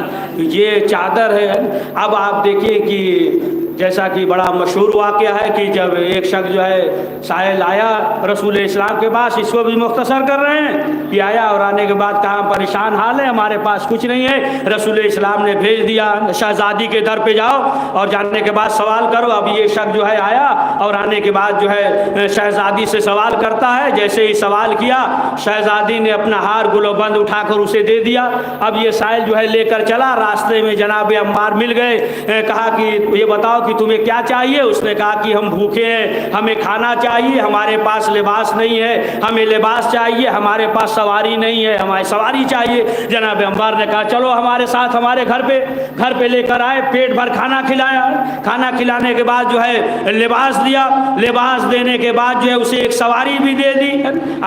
یہ چادر ہے۔ اب آپ دیکھیے کہ جیسا کہ بڑا مشہور واقعہ ہے کہ جب ایک شخص جو ہے سائل آیا رسول اسلام کے پاس، اس کو بھی مختصر کر رہے ہیں کہ آیا اور آنے کے بعد کہا پریشان حال ہے، ہمارے پاس کچھ نہیں ہے۔ رسول اسلام نے بھیج دیا شہزادی کے در پہ جاؤ اور جاننے کے بعد سوال کرو۔ اب یہ شخص جو ہے آیا اور آنے کے بعد جو ہے شہزادی سے سوال کرتا ہے۔ جیسے ہی سوال کیا، شہزادی نے اپنا ہار گل و بند اٹھا کر اسے دے دیا۔ اب یہ سائل جو ہے لے کر چلا، راستے میں جناب عمار مل گئے، کہا کہ یہ بتاؤ کہ تمہیں کیا چاہیے؟ اس نے کہا کہ ہم بھوکے ہیں، ہمیں کھانا چاہیے، ہمارے پاس لباس نہیں ہے، ہمیں لباس چاہیے، ہمارے پاس سواری نہیں ہے، ہمیں سواری چاہیے۔ جناب عمار نے کہا چلو ہمارے ساتھ ہمارے گھر پہ لے کر آئے، پیٹ بھر کھانا کھلایا۔ کھانا کھلانے کے بعد جو ہے لباس دیا، لباس دینے کے بعد جو ہے اسے ایک سواری بھی دے دی۔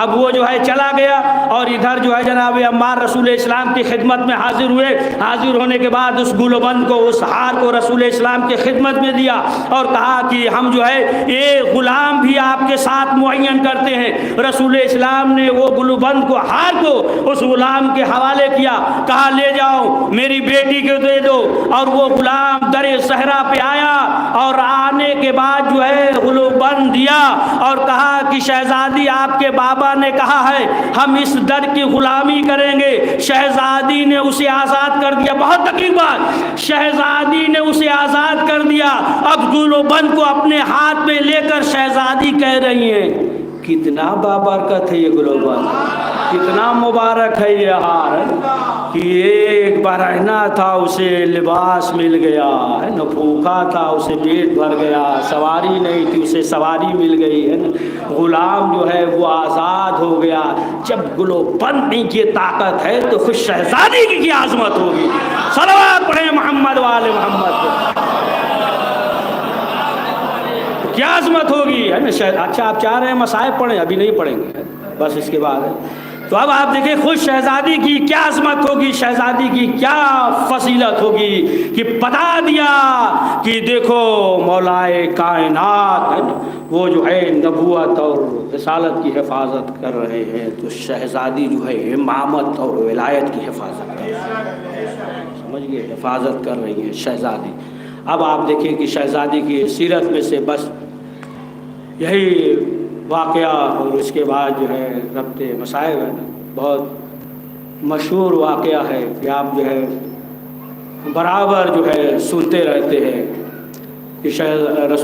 اب وہ جو ہے چلا گیا، اور ادھر جو ہے جناب عمار رسول اسلام کی خدمت میں حاضر ہوئے۔ حاضر ہونے کے بعد اس گل و بند کو، اس ہار کو رسول اسلام کی خدمت میں دیا اور کہا کہ ہم جو ہے ایک غلام بھی آپ کے ساتھ معین کرتے ہیں۔ رسول اسلام نے وہ گل و بند کو، ہار کو اس غلام کے حوالے کیا، کہا لے جاؤ میری بیٹی کو دے دو۔ اور وہ غلام در صحرا پہ آیا، اور آنے کے بعد جو ہے گل و بند دیا اور کہا کہ شہزادی آپ کے بابا نے کہا ہے ہم اس در کی غلامی کریں گے۔ شہزادی نے اسے آزاد کر دیا۔ بہت دقیق بات، شہزادی نے اسے آزاد کر دیا۔ اب گل و بند کو اپنے ہاتھ میں لے کر شہزادی کہہ رہی ہیں کتنا بابرکت ہے یہ گل و بند، کتنا مبارک ہے یہ ہار، کہ ایک برہنہ تھا اسے لباس مل گیا، ہے نا، بھوکا تھا اسے پیٹ بھر گیا، سواری نہیں تھی اسے سواری مل گئی، ہے نا، غلام جو ہے وہ آزاد ہو گیا۔ جب گل و بند کی طاقت ہے تو خوش شہزادی کی کیا عظمت ہوگی۔ صلوات پڑھیں محمد وآل محمد، کیا عظمت ہوگی، ہے نا۔ اچھا آپ چاہ رہے ہیں مصائب پڑھیں؟ ابھی نہیں پڑھیں گے، بس اس کے بعد ہے۔ تو اب آپ دیکھیں خود شہزادی کی کیا عظمت ہوگی، شہزادی کی کیا فضیلت ہوگی کہ بتا دیا کہ دیکھو مولائے کائنات وہ جو ہے نبوت اور رسالت کی حفاظت کر رہے ہیں، تو شہزادی جو ہے امامت اور ولایت کی حفاظت کر رہی ہے، سمجھ گئے، حفاظت کر رہی ہے شہزادی۔ اب آپ دیکھیں کہ شہزادی کی سیرت میں سے بس یہی واقعہ اور اس کے بعد جو ہے ربط مصائب ہے نا، بہت مشہور واقعہ ہے کہ آپ جو ہے برابر جو ہے سنتے رہتے ہیں کہ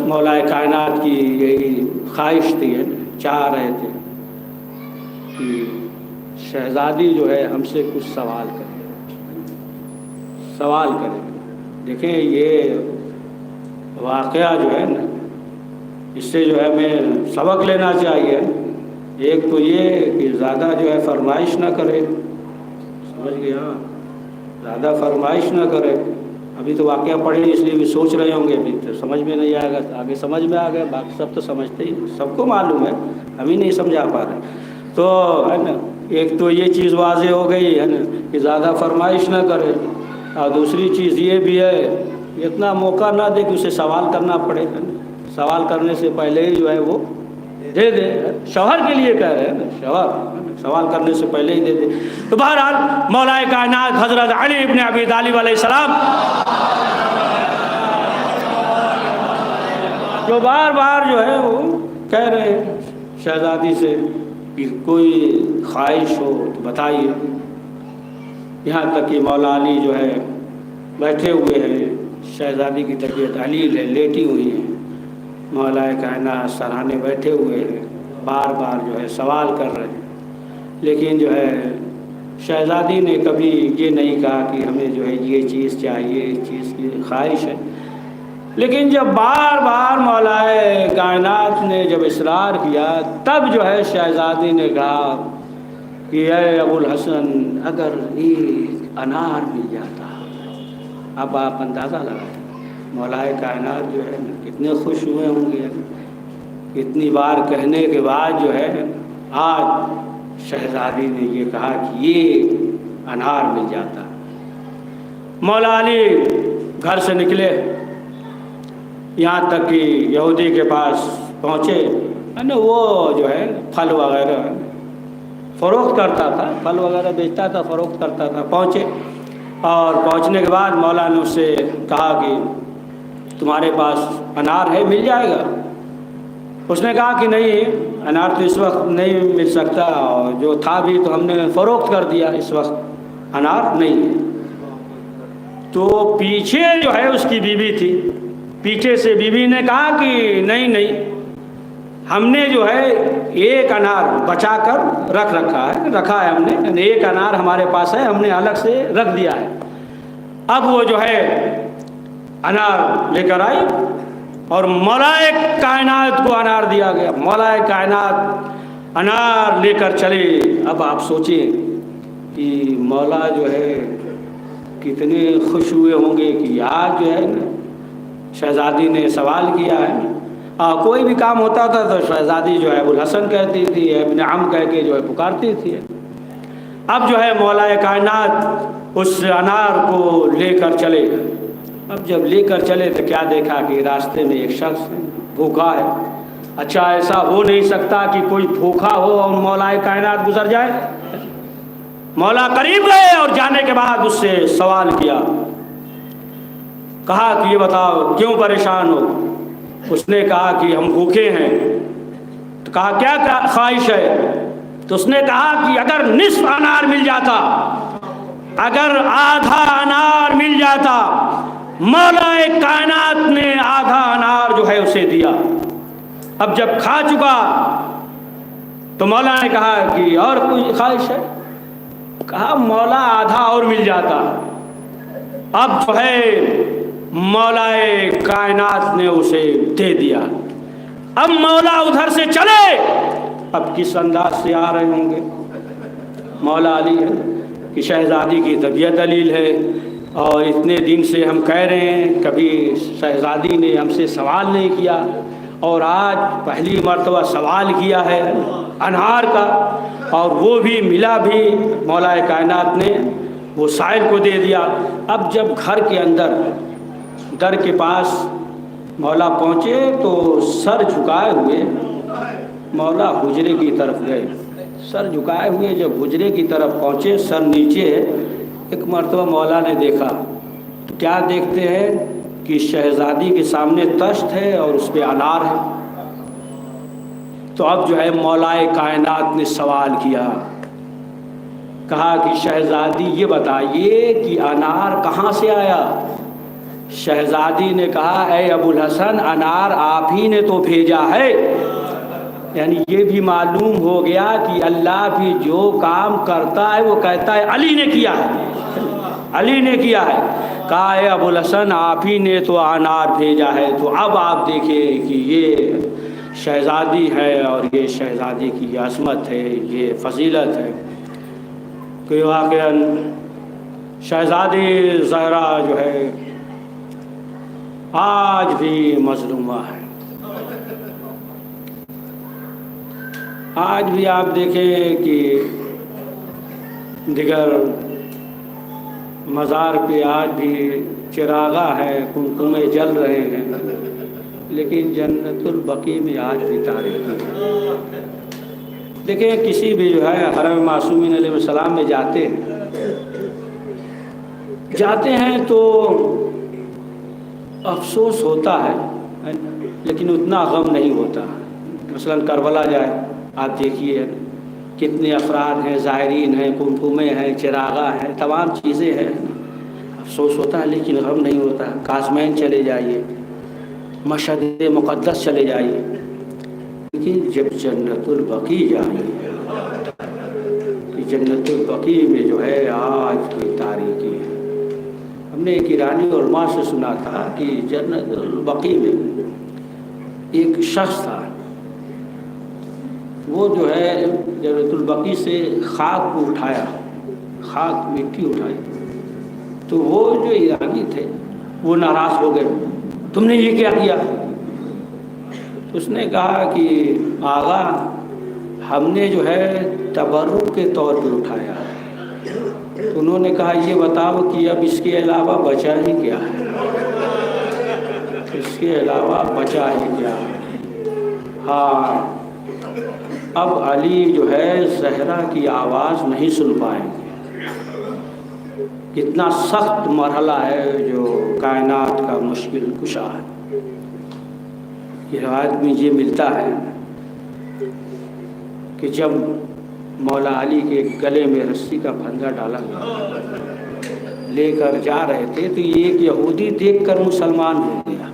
مولائے کائنات کی یہی خواہش تھی، ہے نا، چاہ رہے تھے کہ شہزادی جو ہے ہم سے کچھ سوال کرے۔ دیکھیں یہ واقعہ جو ہے نا، اس سے جو ہے ہمیں سبق لینا چاہیے۔ ایک تو یہ کہ زیادہ جو ہے فرمائش نہ کرے، سمجھ گیا، زیادہ فرمائش نہ کرے۔ ابھی تو واقعہ پڑھے اس لیے بھی سوچ رہے ہوں گے، ابھی تو سمجھ میں نہیں آئے گا، آگے سمجھ میں آ گیا، باقی سب تو سمجھتے ہی، سب کو معلوم ہے، ہم ہی نہیں سمجھا پا رہے۔ تو ہے نا، ایک تو یہ چیز واضح ہو گئی ہے نا کہ زیادہ فرمائش نہ کرے، اور دوسری چیز یہ بھی ہے اتنا موقع نہ دے کہ اسے سوال کرنا پڑے، سوال کرنے سے پہلے ہی جو ہے وہ دے دے۔ شوہر کے لیے کہہ رہے ہیں نا، شوہر سوال کرنے سے پہلے ہی دے دے۔ تو بہرحال مولا کائنات حضرت علی ابن ابی طالب علیہ السلام جو بار بار جو ہے وہ کہہ رہے ہیں شہزادی سے کہ کوئی خواہش ہو تو بتائیے، یہاں تک کہ مولا علی جو ہے بیٹھے ہوئے ہیں، شہزادی کی طبیعت علیل ہے، لیٹی ہوئی ہیں، مولا کائنات سرانے بیٹھے ہوئے ہیں، بار بار جو ہے سوال کر رہے ہیں، لیکن جو ہے شہزادی نے کبھی یہ نہیں کہا کہ ہمیں جو ہے یہ چیز چاہیے، اس چیز کی خواہش ہے۔ لیکن جب بار بار مولا کائنات نے جب اصرار کیا، تب جو ہے شہزادی نے کہا کہ اے ابو الحسن، اگر ایک انار مل جاتا۔ اب آپ اندازہ لگائیں مولا کائنات جو ہے کتنے خوش ہوئے ہوں گے، اتنی بار کہنے کے بعد جو ہے آج شہزادی نے یہ کہا کہ یہ انار مل جاتا۔ مولا علی گھر سے نکلے، یہاں تک کہ یہودی کے پاس پہنچے، وہ جو ہے پھل وغیرہ فروخت کرتا تھا، پھل وغیرہ بیچتا تھا، فروخت کرتا تھا۔ پہنچے اور پہنچنے کے بعد مولا نے اس سے کہا کہ تمہارے پاس انار ہے، مل جائے گا؟ اس نے کہا کہ نہیں، انار تو اس وقت نہیں مل سکتا، اور جو تھا بھی تو ہم نے فروخت کر دیا، اس وقت انار نہیں ہے۔ تو پیچھے جو ہے اس کی بیوی تھی، پیچھے سے بیوی نے کہا کہ نہیں، ہم نے جو ہے ایک انار بچا کر رکھا ہے ہم نے، ایک انار ہمارے پاس ہے، ہم نے الگ سے رکھ دیا ہے۔ اب وہ جو ہے انار لے کر آئی اور مولا کائنات کو انار دیا گیا۔ مولا کائنات انار لے کر چلے۔ اب آپ سوچیں کہ مولا جو ہے کتنے خوش ہوئے ہوں گے کہ آج جو ہے نا شہزادی نے سوال کیا ہے۔ کوئی بھی کام ہوتا تھا تو شہزادی جو ہے ابو الحسن کہتی تھی، ابن عم کہہ کے جو ہے پکارتی تھی۔ اب جو ہے مولا کائنات اس انار کو لے کر چلے۔ اب جب لے کر چلے تو کیا دیکھا کہ راستے میں ایک شخص بھوکا ہے۔ اچھا، ایسا ہو نہیں سکتا کہ کوئی بھوکا ہو اور مولا کائنات گزر جائے۔ مولا قریب گئے اور جانے کے بعد اس سے سوال کیا، کہا کہ یہ بتاؤ کیوں پریشان ہو؟ اس نے کہا کہ ہم بھوکے ہیں۔ تو کہا کیا خواہش ہے؟ تو اس نے کہا کہ اگر نصف انار مل جاتا، اگر آدھا انار مل جاتا۔ مولا کائنات نے آدھا انار جو ہے اسے دیا۔ اب جب کھا چکا تو مولا نے کہا کہ اور کوئی خواہش ہے؟ کہا مولا آدھا اور مل جاتا۔ اب جو ہے مولا کائنات نے اسے دے دیا۔ اب مولا ادھر سے چلے، اب کس انداز سے آ رہے ہوں گے؟ مولا علی ہے کہ شہزادی کی طبیعت علیل ہے، اور اتنے دن سے ہم کہہ رہے ہیں، کبھی شہزادی نے ہم سے سوال نہیں کیا، اور آج پہلی مرتبہ سوال کیا ہے انہار کا، اور وہ بھی ملا بھی، مولا کائنات نے وہ سائل کو دے دیا۔ اب جب گھر کے اندر در کے پاس مولا پہنچے تو سر جھکائے ہوئے مولا حجرے کی طرف گئے۔ سر جھکائے ہوئے جب حجرے کی طرف پہنچے، سر نیچے، ایک مرتبہ مولا نے دیکھا تو کیا دیکھتے ہیں کہ شہزادی کے سامنے تشت ہے اور اس پہ انار ہے۔ تو اب جو ہے مولا کائنات نے سوال کیا، کہا کہ شہزادی یہ بتائیے کہ انار کہاں سے آیا؟ شہزادی نے کہا اے ابوالحسن، انار آپ ہی نے تو بھیجا ہے۔ یعنی یہ بھی معلوم ہو گیا کہ اللہ بھی جو کام کرتا ہے وہ کہتا ہے علی نے کیا ہے، علی نے کیا ہے۔ کہا اے ابوالحسن آپ ہی نے تو انار بھیجا ہے۔ تو اب آپ دیکھیں کہ یہ شہزادی ہے اور یہ شہزادی کی عظمت ہے، یہ فضیلت ہے کہ واقعاً شہزادی زہرا جو ہے آج بھی مظلومہ ہے۔ آج بھی آپ دیکھیں کہ دیگر مزار پہ آج بھی چراغاں ہے، قمقمے جل رہے ہیں، لیکن جنت البقیع میں آج بھی تاریخ ہے۔ دیکھیں کسی بھی جو ہے حرم معصومین علیہ السلام میں جاتے ہیں تو افسوس ہوتا ہے لیکن اتنا غم نہیں ہوتا۔ مثلا کربلا جائے، آپ دیکھیے کتنے افراد ہیں، زائرین ہیں، قمقمے ہیں، چراغاں ہیں، تمام چیزیں ہیں، افسوس ہوتا ہے لیکن غم نہیں ہوتا۔ کاظمین چلے جائیے، مشہد مقدس چلے جائیے، لیکن جب جنت البقیع جائیے، جنت البقیع میں جو ہے آج کی تاریخی ہے۔ ہم نے ایک ایرانی علماء سے سنا تھا کہ جنت البقیع میں ایک شخص تھا، وہ جو ہے جنت البقیع سے خاک کو اٹھایا، خاک مٹی اٹھائی، تو وہ جو ایرانی تھے وہ ناراض ہو گئے، تم نے یہ کیا کیا؟ اس نے کہا کہ آغا ہم نے جو ہے تبرک کے طور پہ اٹھایا۔ انہوں نے کہا یہ بتاؤ کہ اب اس کے علاوہ بچا ہی کیا ہے، اس کے علاوہ بچا ہی کیا ہے؟ ہاں اب علی جو ہے زہرا کی آواز نہیں سن پائیں گے۔ کتنا سخت مرحلہ ہے جو کائنات کا مشکل کشا ہے۔ یہ روایت میں یہ ملتا ہے کہ جب مولا علی کے گلے میں رسی کا پھندا ڈالا گیا، لے کر جا رہے تھے تو یہ ایک یہودی دیکھ کر مسلمان ہو گیا۔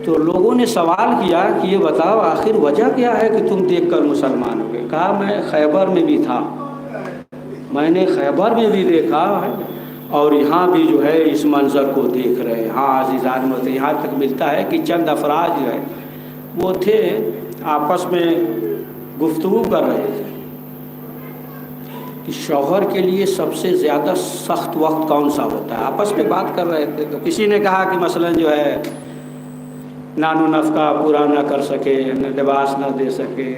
تو لوگوں نے سوال کیا کہ یہ بتاؤ آخر وجہ کیا ہے کہ تم دیکھ کر مسلمان ہو گئے؟ کہا میں خیبر میں بھی تھا، میں نے خیبر میں بھی دیکھا ہے اور یہاں بھی جو ہے اس منظر کو دیکھ رہے ہیں۔ ہاں عزیزان مجھے یہاں تک ملتا ہے کہ چند افراد جو ہے وہ تھے آپس میں گفتگو کر رہے تھے کہ شوہر کے لیے سب سے زیادہ سخت وقت کون سا ہوتا ہے۔ آپس میں بات کر رہے تھے تو کسی نے کہا کہ مثلا جو ہے نان و نفقہ پورا نہ کر سکے، نہ لباس نہ دے سکے،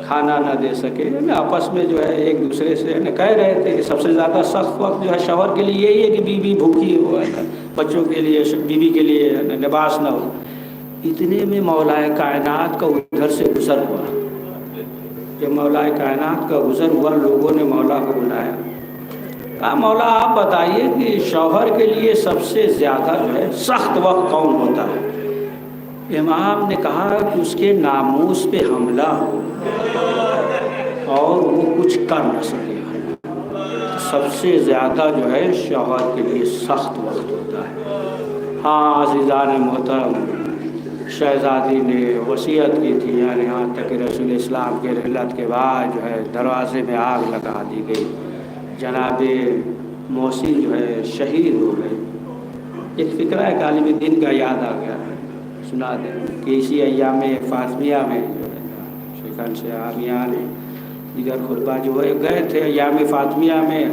کھانا نہ دے سکے، آپس میں جو ہے ایک دوسرے سے کہہ رہے تھے کہ سب سے زیادہ سخت وقت جو ہے شوہر کے لیے یہی ہے کہ بیوی بھوکی ہو، بچوں کے لیے بیوی کے لیے لباس نہ ہو۔ اتنے میں مولا کائنات کا ادھر سے گزر ہوا۔ جب مولا کائنات کا گزر ہوا لوگوں نے مولا کو بلایا، کہا مولا آپ بتائیے کہ شوہر کے لیے سب سے زیادہ جو ہے سخت وقت کون ہوتا ہے؟ امام نے کہا کہ اس کے ناموس پہ حملہ ہو اور وہ کچھ کر نہ سکے، سب سے زیادہ جو ہے شوہر کے لیے سخت وقت ہوتا ہے۔ ہاں عزیزان محترم، شہزادی نے وصیت کی تھی، یعنی یہاں تک کہ رسول اسلام کے رحلت کے بعد جو ہے دروازے میں آگ لگا دی گئی، جناب محسن جو ہے شہید ہو گئے۔ ایک فقرہ ایک عالم دین کا یاد آ گیا، سنا دیں کہ اسی ایام فاطمیہ میں جو ہے شیخان سے عامیان دیگر خطبہ جو ہے گئے تھے ایام فاطمیہ میں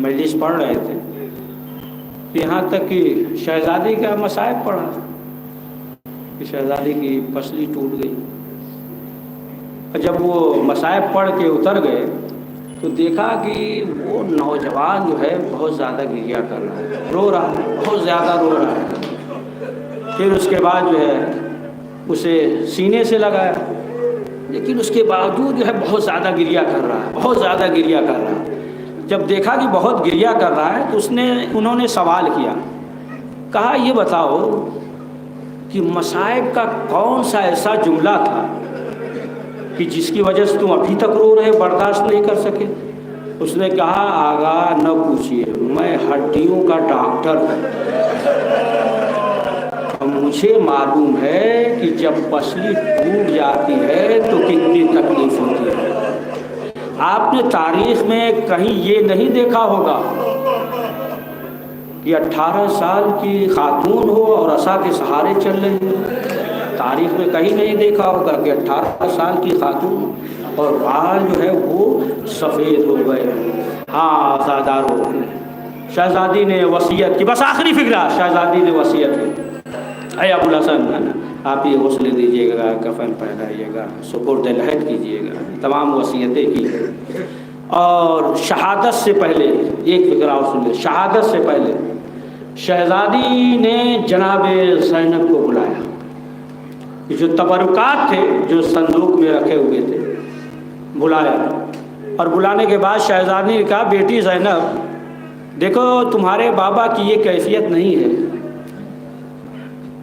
مجلس پڑھ رہے تھے، یہاں تک کہ شہزادی کا مصائب پڑھا کہ شہزادی کی پسلی ٹوٹ گئی. اور جب وہ مصائب پڑھ کے اتر گئے تو دیکھا کہ وہ نوجوان جو ہے بہت زیادہ گریہ کر رہا ہے, رو رہا ہے, بہت زیادہ رو رہا ہے. پھر اس کے بعد جو ہے اسے سینے سے لگایا, لیکن اس کے باوجود جو ہے بہت زیادہ گریہ کر رہا ہے, بہت زیادہ گریہ کر رہا ہے. جب دیکھا کہ بہت گریہ کر رہا ہے تو انہوں نے سوال کیا, کہا یہ بتاؤ کہ مصائب کا کون سا ایسا جملہ تھا کہ جس کی وجہ سے تم ابھی تک رو رہے, برداشت نہیں کر سکے؟ اس نے کہا آغا نہ پوچھئے, میں ہڈیوں کا ڈاکٹر ہوں, مجھے معلوم ہے کہ جب پسلی ٹوٹ جاتی ہے تو کتنی تکلیف ہوتی ہے. آپ نے تاریخ میں کہیں یہ نہیں دیکھا ہوگا کہ 18 سال کی خاتون ہو اور عصا کے سہارے چل رہی ہو. تاریخ میں کہیں نہیں دیکھا ہوگا کہ 18 سال کی خاتون اور بال جو ہے وہ سفید ہو گئے. ہاں آزادارو, شہزادی نے وصیت کی, بس آخری فکرہ شہزادی نے وصیت کی, اے ابوالحسن آپ یہ غسل دیجیے گا, کفن پہنائیے گا, سپرد لحد کیجیے گا, تمام وصیتیں کی. اور شہادت سے پہلے ایک فکرہ اور سن لیں, شہادت سے پہلے شہزادی نے جناب زینب کو بلایا. جو تبرکات تھے جو صندوق میں رکھے ہوئے تھے بلایا, اور بلانے کے بعد شہزادی نے کہا بیٹی زینب دیکھو تمہارے بابا کی یہ کیفیت نہیں ہے,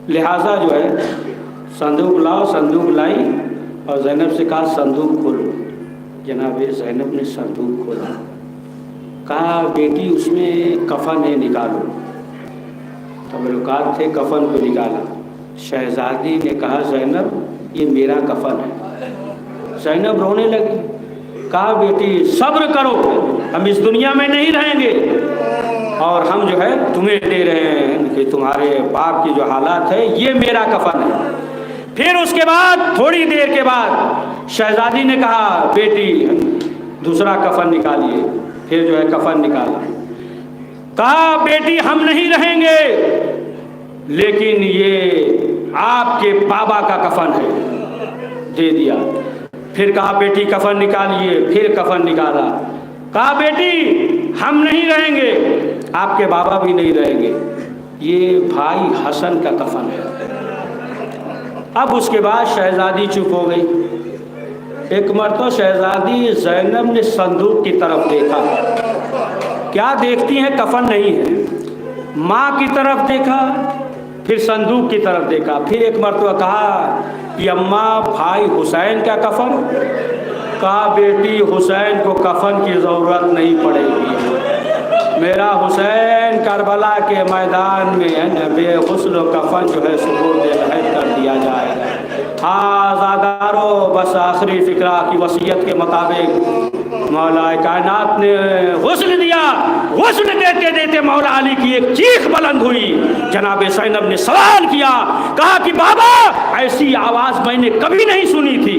لہٰذا جو ہے صندوق لاؤ. صندوق لائی اور زینب سے کہا صندوق کھولو. جناب زینب نے صندوق کھولا, کہا بیٹی اس میں کفن ہے نکالو. تبرکات تھے, کفن کو نکالا. شہزادی نے کہا زینب یہ میرا کفن ہے. زینب رونے لگی, کہا بیٹی صبر کرو, ہم اس دنیا میں نہیں رہیں گے اور ہم جو ہے تمہیں دے رہے ہیں کہ تمہارے باپ کی جو حالات ہے یہ میرا کفن ہے. پھر اس کے بعد تھوڑی دیر کے بعد شہزادی نے کہا بیٹی دوسرا کفن نکالیے. پھر جو ہے کفن نکالا, کہا بیٹی ہم نہیں رہیں گے لیکن یہ آپ کے بابا کا کفن ہے, دے دیا. پھر کہا بیٹی کفن نکالیے. پھر کفن نکالا, کہا بیٹی ہم نہیں رہیں گے, آپ کے بابا بھی نہیں رہیں گے, یہ بھائی حسن کا کفن ہے. اب اس کے بعد شہزادی چپ ہو گئی. ایک مرتبہ شہزادی زینب نے صندوق کی طرف دیکھا, کیا دیکھتی ہیں, کفن نہیں ہے. ماں کی طرف دیکھا, پھر صندوق کی طرف دیکھا. پھر ایک مرتبہ کہا کہ اماں بھائی حسین کا کفن. کہا بیٹی حسین کو کفن کی ضرورت نہیں پڑے گی, میرا حسین کربلا کے میدان میں بے غسل و کفن جو ہے سپرد لحد کر دیا جائے گا. ہاں زادارو, بس آخری فکرہ کی وصیت کے مطابق مولا کائنات نے غسل دیا. غسل دیتے دیتے مولا علی کی ایک چیخ بلند ہوئی. جناب زینب نے سوال کیا, کہا کہ بابا ایسی آواز میں نے کبھی نہیں سنی تھی.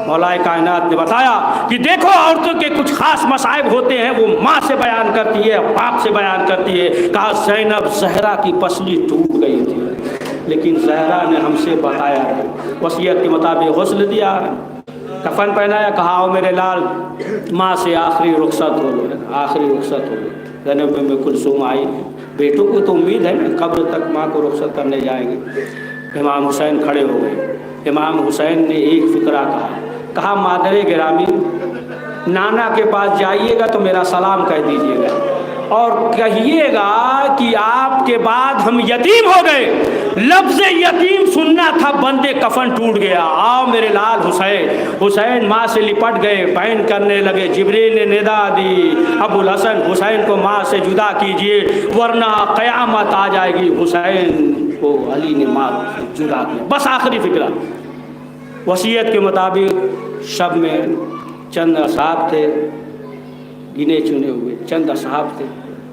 مولا کائنات نے بتایا کہ دیکھو عورتوں کے کچھ خاص مصائب ہوتے ہیں, وہ ماں سے بیان کرتی ہے, باپ سے بیان کرتی ہے. کہا زینب زہرا کی پسلی ٹوٹ گئی تھی لیکن زہرا نے ہم سے بتایا, وصیت کے مطابق غسل دیا, کفن پہنایا. کہا آؤ میرے لال, ماں سے آخری رخصت ہو گئے, آخری رخصت ہو گئے. زینب میں کلثوم آئی, بیٹوں کو تو امید ہے نا قبر تک ماں کو رخصت کرنے جائیں گے. امام حسین کھڑے ہو گئے. امام حسین نے ایک فکرہ کہا مادر گرامی نانا کے پاس جائیے گا تو میرا سلام کہہ دیجیے گا اور کہیے گا کہ آپ کے بعد ہم یتیم ہو گئے. لفظ یتیم سننا تھا, بندے کفن ٹوٹ گیا. آؤ میرے لال حسین. حسین ماں سے لپٹ گئے, بین کرنے لگے. جبریل نے ندا دی, ابوالحسن حسین کو ماں سے جدا کیجئے ورنہ قیامت آ جائے گی. حسین کو علی نے ماں سے جدا کیا. بس آخری فکرہ وصیت کے مطابق شب میں چند اصحاب تھے, گنے چنے ہوئے چند اصحاب تھے.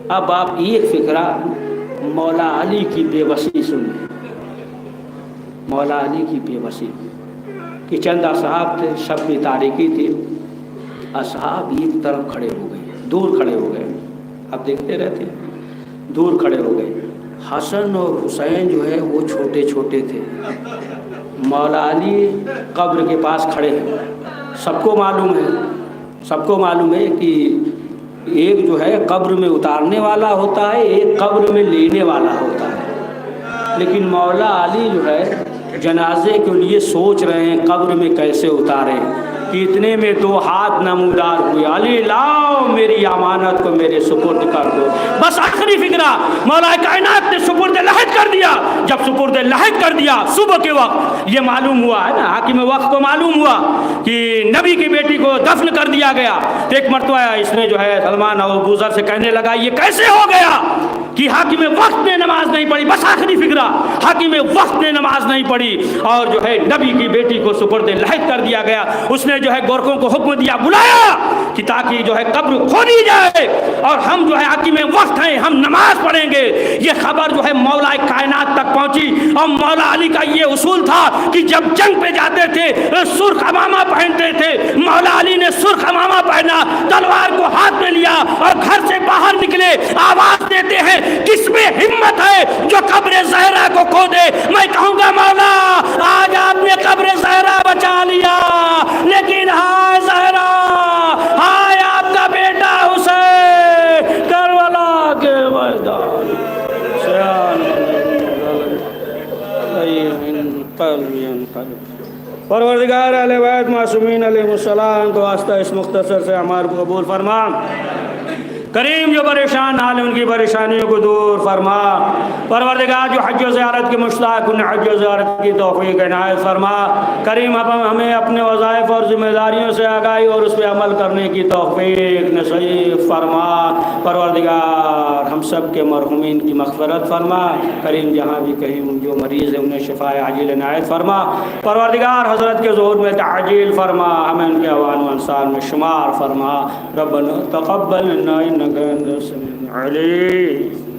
اب آپ ایک فکرہ مولا علی کی بے بسی سنیں. مولا علی کی بے بسی کہ چند اصحاب تھے, شب میں تاریکی تھی. اصحاب ایک طرف کھڑے ہو گئے, دور کھڑے ہو گئے. آپ دیکھتے رہتے, دور کھڑے ہو گئے. حسن اور حسین جو ہے وہ چھوٹے چھوٹے تھے، مولا علی قبر کے پاس کھڑے ہیں۔ سب کو معلوم ہے کہ ایک جو ہے قبر میں اتارنے والا ہوتا ہے، ایک قبر میں لینے والا ہوتا ہے، لیکن مولا علی جو ہے جنازے کے لیے سوچ رہے ہیں قبر میں کیسے اتاریں، کہ اتنے میں 2 ہاتھ نمودار ہوئے، علی لاؤ میری امانت کو میرے سپرد کر دو۔ بس آخری فکرہ مولا کائنات نے سپرد لحد کر دیا۔ جب سپرد لحد کر دیا صبح کے وقت، یہ معلوم ہوا ہے نا، حاکم وقت کو معلوم ہوا کہ نبی کی بیٹی کو دفن کر دیا گیا، تو ایک مرتبہ اس نے جو ہے سلمان ابو ذر سے کہنے لگا یہ کیسے ہو گیا کہ حاکم وقت نے نماز نہیں پڑھی۔ بس آخری فکرہ، حاکم وقت نے نماز نہیں پڑھی اور جو ہے نبی کی بیٹی کو سپرد لحد کر دیا گیا۔ اس نے جو ہے گورکھوں کو حکم دیا، بلایا کہ تاکہ جو ہے قبر کھودی جائے اور ہم جو ہے حاکم وقت ہیں، ہم نماز پڑھیں گے۔ یہ خبر جو ہے مولا کائنات تک پہنچی، اور مولا علی کا یہ اصول تھا کہ جب جنگ پہ جاتے تھے سرخ امامہ پہنتے تھے۔ مولا علی نے سرخ امامہ پہنا، تلوار کو ہاتھ میں لیا اور گھر سے باہر نکلے، آواز دیتے ہیں کس میں ہمت ہے جو قبر زہرا کو کھودے؟ میں کہوں گا مولا آج آپ نے قبر زہرا بچا لیا، لیکن ہائے زہرا، ہائے آپ کا بیٹا حسین کربلا کے میدان پروردگار اہل بیت معصومین علیہ السلام کو واسطہ اس مختصر سے ہمارے کو قبول فرما۔ کریم جو پریشان حال ان کی پریشانیوں کو دور فرما۔ پروردگار جو حج و زیارت کے مشتاق انہیں حج و زیارت کی توفیق عنایت فرما۔ کریم ہمیں اپنے وظائف اور ذمہ داریوں سے آگاہی اور اس پہ عمل کرنے کی توفیق نصیب فرما۔ پروردگار ہم سب کے مرحومین کی مغفرت فرما۔ کریم جہاں بھی کہیں جو مریض ہیں انہیں شفاء عاجل عنایت فرما۔ پروردگار حضرت کے ظہور میں تعجیل فرما، ہمیں ان کے اوان و انصار میں شمار فرما۔ ربنا تقبل منا انك انت السميع العليم۔